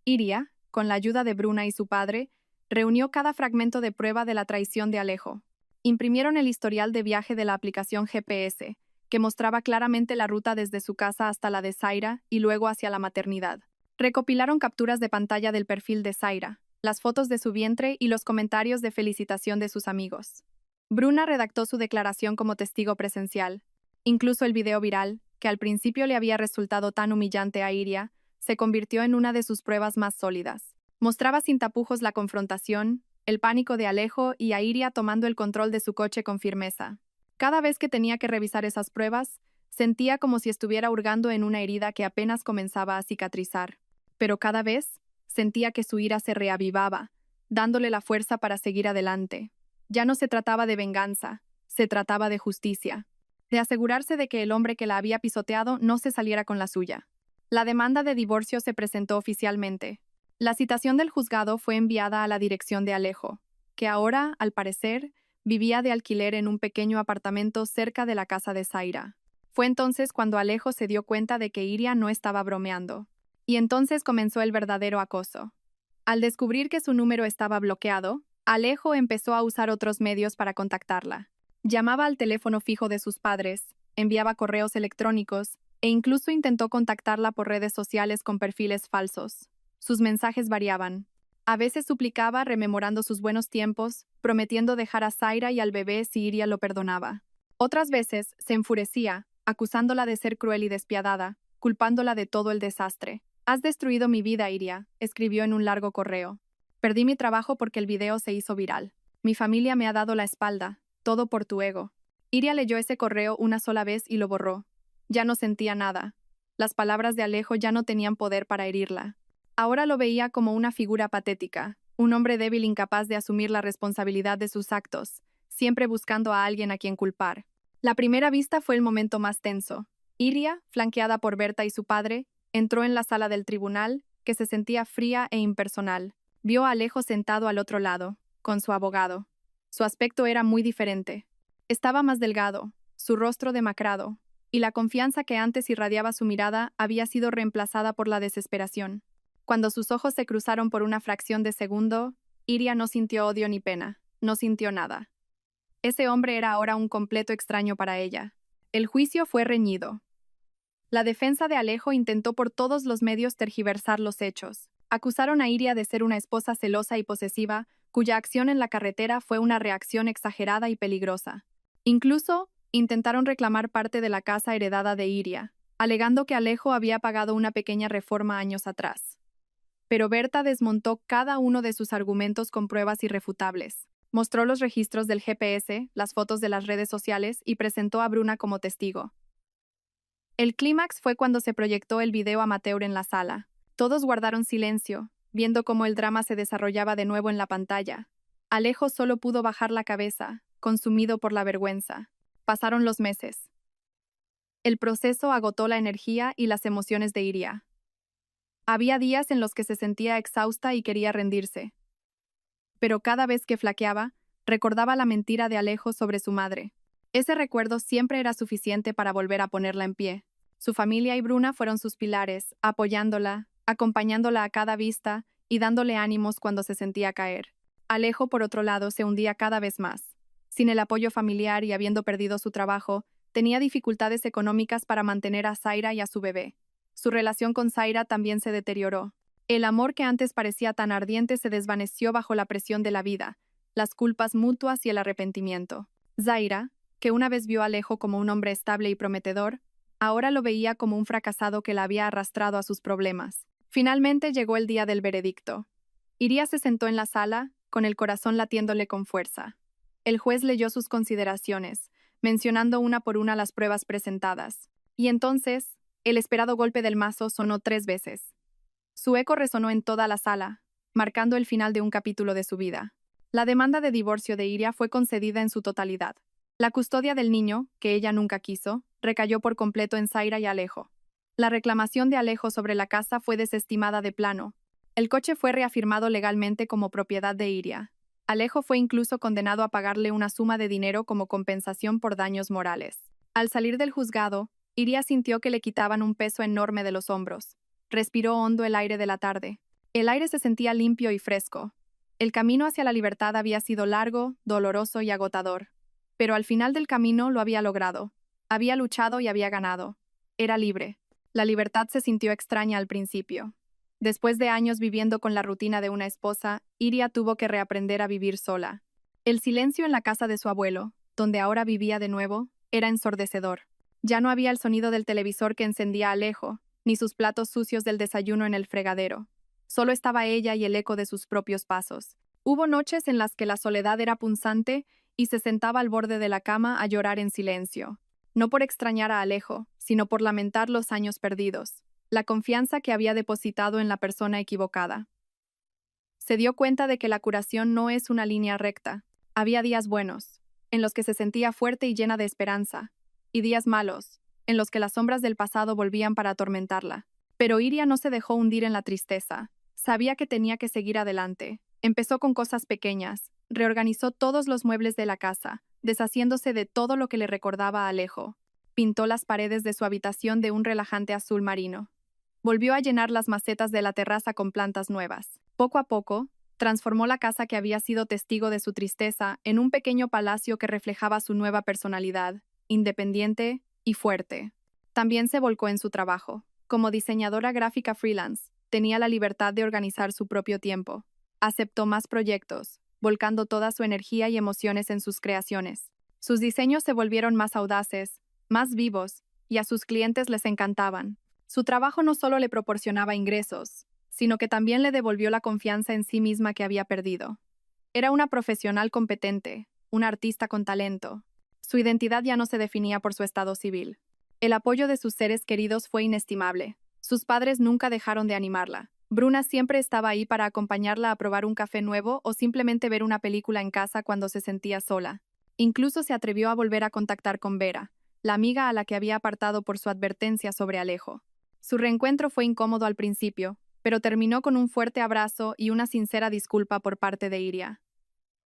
Iria, con la ayuda de Bruna y su padre, reunió cada fragmento de prueba de la traición de Alejo. Imprimieron el historial de viaje de la aplicación GPS, que mostraba claramente la ruta desde su casa hasta la de Zaira y luego hacia la maternidad. Recopilaron capturas de pantalla del perfil de Zaira, las fotos de su vientre y los comentarios de felicitación de sus amigos. Bruna redactó su declaración como testigo presencial. Incluso el video viral, que al principio le había resultado tan humillante a Iria, se convirtió en una de sus pruebas más sólidas. Mostraba sin tapujos la confrontación, el pánico de Alejo y a Iria tomando el control de su coche con firmeza. Cada vez que tenía que revisar esas pruebas, sentía como si estuviera hurgando en una herida que apenas comenzaba a cicatrizar. Pero cada vez, sentía que su ira se reavivaba, dándole la fuerza para seguir adelante. Ya no se trataba de venganza, se trataba de justicia, de asegurarse de que el hombre que la había pisoteado no se saliera con la suya. La demanda de divorcio se presentó oficialmente. La citación del juzgado fue enviada a la dirección de Alejo, que ahora, al parecer, vivía de alquiler en un pequeño apartamento cerca de la casa de Zaira. Fue entonces cuando Alejo se dio cuenta de que Iria no estaba bromeando. Y entonces comenzó el verdadero acoso. Al descubrir que su número estaba bloqueado, Alejo empezó a usar otros medios para contactarla. Llamaba al teléfono fijo de sus padres, enviaba correos electrónicos e incluso intentó contactarla por redes sociales con perfiles falsos. Sus mensajes variaban. A veces suplicaba rememorando sus buenos tiempos, prometiendo dejar a Zaira y al bebé si Iria lo perdonaba. Otras veces se enfurecía, acusándola de ser cruel y despiadada, culpándola de todo el desastre. «Has destruido mi vida, Iria», escribió en un largo correo. «Perdí mi trabajo porque el video se hizo viral. Mi familia me ha dado la espalda, todo por tu ego». Iria leyó ese correo una sola vez y lo borró. Ya no sentía nada. Las palabras de Alejo ya no tenían poder para herirla. Ahora lo veía como una figura patética, un hombre débil incapaz de asumir la responsabilidad de sus actos, siempre buscando a alguien a quien culpar. La primera vista fue el momento más tenso. Iria, flanqueada por Berta y su padre, entró en la sala del tribunal, que se sentía fría e impersonal. Vio a Alejo sentado al otro lado, con su abogado. Su aspecto era muy diferente. Estaba más delgado, su rostro demacrado, y la confianza que antes irradiaba su mirada había sido reemplazada por la desesperación. Cuando sus ojos se cruzaron por una fracción de segundo, Iria no sintió odio ni pena, no sintió nada. Ese hombre era ahora un completo extraño para ella. El juicio fue reñido. La defensa de Alejo intentó por todos los medios tergiversar los hechos. Acusaron a Iria de ser una esposa celosa y posesiva, cuya acción en la carretera fue una reacción exagerada y peligrosa. Incluso, intentaron reclamar parte de la casa heredada de Iria, alegando que Alejo había pagado una pequeña reforma años atrás. Pero Berta desmontó cada uno de sus argumentos con pruebas irrefutables. Mostró los registros del GPS, las fotos de las redes sociales y presentó a Bruna como testigo. El clímax fue cuando se proyectó el video amateur en la sala. Todos guardaron silencio, viendo cómo el drama se desarrollaba de nuevo en la pantalla. Alejo solo pudo bajar la cabeza, consumido por la vergüenza. Pasaron los meses. El proceso agotó la energía y las emociones de Iria. Había días en los que se sentía exhausta y quería rendirse. Pero cada vez que flaqueaba, recordaba la mentira de Alejo sobre su madre. Ese recuerdo siempre era suficiente para volver a ponerla en pie. Su familia y Bruna fueron sus pilares, apoyándola, acompañándola a cada vista y dándole ánimos cuando se sentía caer. Alejo, por otro lado, se hundía cada vez más. Sin el apoyo familiar y habiendo perdido su trabajo, tenía dificultades económicas para mantener a Zaira y a su bebé. Su relación con Zaira también se deterioró. El amor que antes parecía tan ardiente se desvaneció bajo la presión de la vida, las culpas mutuas y el arrepentimiento. Zaira, que una vez vio a Alejo como un hombre estable y prometedor, ahora lo veía como un fracasado que la había arrastrado a sus problemas. Finalmente llegó el día del veredicto. Iria se sentó en la sala, con el corazón latiéndole con fuerza. El juez leyó sus consideraciones, mencionando una por una las pruebas presentadas. Y entonces, el esperado golpe del mazo sonó 3 veces. Su eco resonó en toda la sala, marcando el final de un capítulo de su vida. La demanda de divorcio de Iria fue concedida en su totalidad. La custodia del niño, que ella nunca quiso, recayó por completo en Zaira y Alejo. La reclamación de Alejo sobre la casa fue desestimada de plano. El coche fue reafirmado legalmente como propiedad de Iria. Alejo fue incluso condenado a pagarle una suma de dinero como compensación por daños morales. Al salir del juzgado, Iria sintió que le quitaban un peso enorme de los hombros. Respiró hondo el aire de la tarde. El aire se sentía limpio y fresco. El camino hacia la libertad había sido largo, doloroso y agotador. Pero al final del camino lo había logrado. Había luchado y había ganado. Era libre. La libertad se sintió extraña al principio. Después de años viviendo con la rutina de una esposa, Iria tuvo que reaprender a vivir sola. El silencio en la casa de su abuelo, donde ahora vivía de nuevo, era ensordecedor. Ya no había el sonido del televisor que encendía Alejo, ni sus platos sucios del desayuno en el fregadero. Solo estaba ella y el eco de sus propios pasos. Hubo noches en las que la soledad era punzante y se sentaba al borde de la cama a llorar en silencio. No por extrañar a Alejo, sino por lamentar los años perdidos, la confianza que había depositado en la persona equivocada. Se dio cuenta de que la curación no es una línea recta. Había días buenos, en los que se sentía fuerte y llena de esperanza, y días malos, en los que las sombras del pasado volvían para atormentarla. Pero Iria no se dejó hundir en la tristeza. Sabía que tenía que seguir adelante. Empezó con cosas pequeñas. Reorganizó todos los muebles de la casa, deshaciéndose de todo lo que le recordaba a Alejo. Pintó las paredes de su habitación de un relajante azul marino. Volvió a llenar las macetas de la terraza con plantas nuevas. Poco a poco, transformó la casa que había sido testigo de su tristeza en un pequeño palacio que reflejaba su nueva personalidad, independiente y fuerte. También se volcó en su trabajo. Como diseñadora gráfica freelance, tenía la libertad de organizar su propio tiempo. Aceptó más proyectos, volcando toda su energía y emociones en sus creaciones. Sus diseños se volvieron más audaces, más vivos, y a sus clientes les encantaban. Su trabajo no solo le proporcionaba ingresos, sino que también le devolvió la confianza en sí misma que había perdido. Era una profesional competente, una artista con talento. Su identidad ya no se definía por su estado civil. El apoyo de sus seres queridos fue inestimable. Sus padres nunca dejaron de animarla. Bruna siempre estaba ahí para acompañarla a probar un café nuevo o simplemente ver una película en casa cuando se sentía sola. Incluso se atrevió a volver a contactar con Vera, la amiga a la que había apartado por su advertencia sobre Alejo. Su reencuentro fue incómodo al principio, pero terminó con un fuerte abrazo y una sincera disculpa por parte de Iria.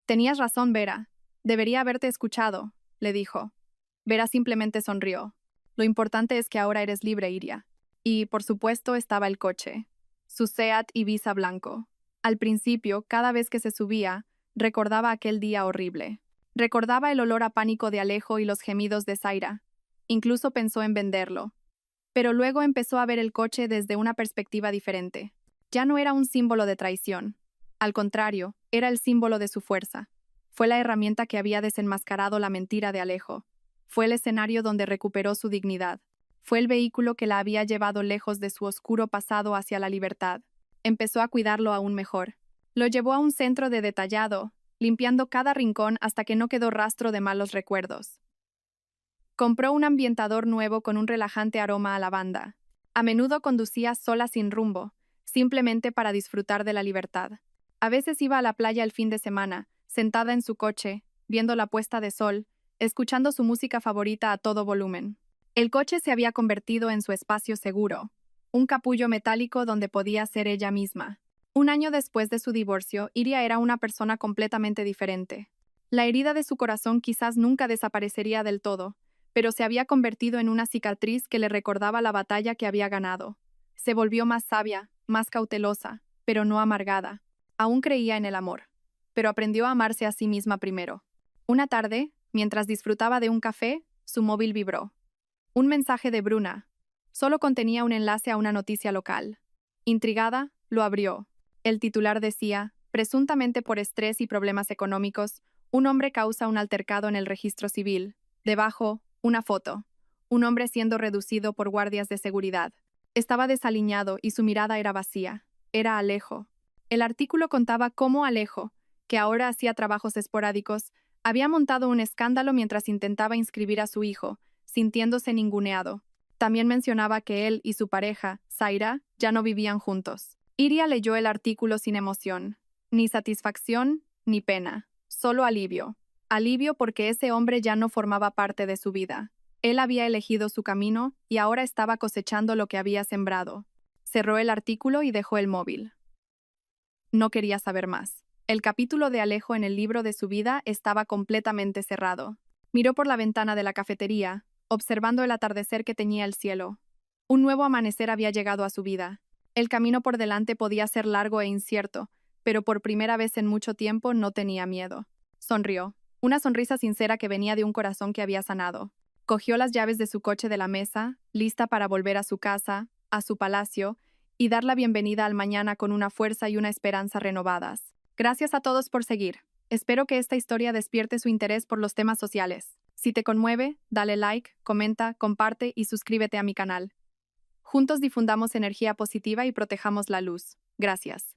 «Tenías razón, Vera. Debería haberte escuchado», le dijo. Vera simplemente sonrió. Lo importante es que ahora eres libre, Iria. Y, por supuesto, estaba el coche. Su Seat Ibiza blanco. Al principio, cada vez que se subía, recordaba aquel día horrible. Recordaba el olor a pánico de Alejo y los gemidos de Zaira. Incluso pensó en venderlo. Pero luego empezó a ver el coche desde una perspectiva diferente. Ya no era un símbolo de traición. Al contrario, era el símbolo de su fuerza. Fue la herramienta que había desenmascarado la mentira de Alejo. Fue el escenario donde recuperó su dignidad. Fue el vehículo que la había llevado lejos de su oscuro pasado hacia la libertad. Empezó a cuidarlo aún mejor. Lo llevó a un centro de detallado, limpiando cada rincón hasta que no quedó rastro de malos recuerdos. Compró un ambientador nuevo con un relajante aroma a lavanda. A menudo conducía sola sin rumbo, simplemente para disfrutar de la libertad. A veces iba a la playa el fin de semana, sentada en su coche, viendo la puesta de sol, escuchando su música favorita a todo volumen. El coche se había convertido en su espacio seguro, un capullo metálico donde podía ser ella misma. Un año después de su divorcio, Iria era una persona completamente diferente. La herida de su corazón quizás nunca desaparecería del todo, pero se había convertido en una cicatriz que le recordaba la batalla que había ganado. Se volvió más sabia, más cautelosa, pero no amargada. Aún creía en el amor, pero aprendió a amarse a sí misma primero. Una tarde, mientras disfrutaba de un café, su móvil vibró. Un mensaje de Bruna. Solo contenía un enlace a una noticia local. Intrigada, lo abrió. El titular decía, presuntamente por estrés y problemas económicos, un hombre causa un altercado en el registro civil. Debajo, una foto. Un hombre siendo reducido por guardias de seguridad. Estaba desaliñado y su mirada era vacía. Era Alejo. El artículo contaba cómo Alejo, que ahora hacía trabajos esporádicos, había montado un escándalo mientras intentaba inscribir a su hijo, sintiéndose ninguneado. También mencionaba que él y su pareja, Zaira, ya no vivían juntos. Iria leyó el artículo sin emoción. Ni satisfacción, ni pena. Solo alivio. Alivio porque ese hombre ya no formaba parte de su vida. Él había elegido su camino y ahora estaba cosechando lo que había sembrado. Cerró el artículo y dejó el móvil. No quería saber más. El capítulo de Alejo en el libro de su vida estaba completamente cerrado. Miró por la ventana de la cafetería, observando el atardecer que teñía el cielo. Un nuevo amanecer había llegado a su vida. El camino por delante podía ser largo e incierto, pero por primera vez en mucho tiempo no tenía miedo. Sonrió, una sonrisa sincera que venía de un corazón que había sanado. Cogió las llaves de su coche de la mesa, lista para volver a su casa, a su palacio, y dar la bienvenida al mañana con una fuerza y una esperanza renovadas. Gracias a todos por seguir. Espero que esta historia despierte su interés por los temas sociales. Si te conmueve, dale like, comenta, comparte y suscríbete a mi canal. Juntos difundamos energía positiva y protejamos la luz. Gracias.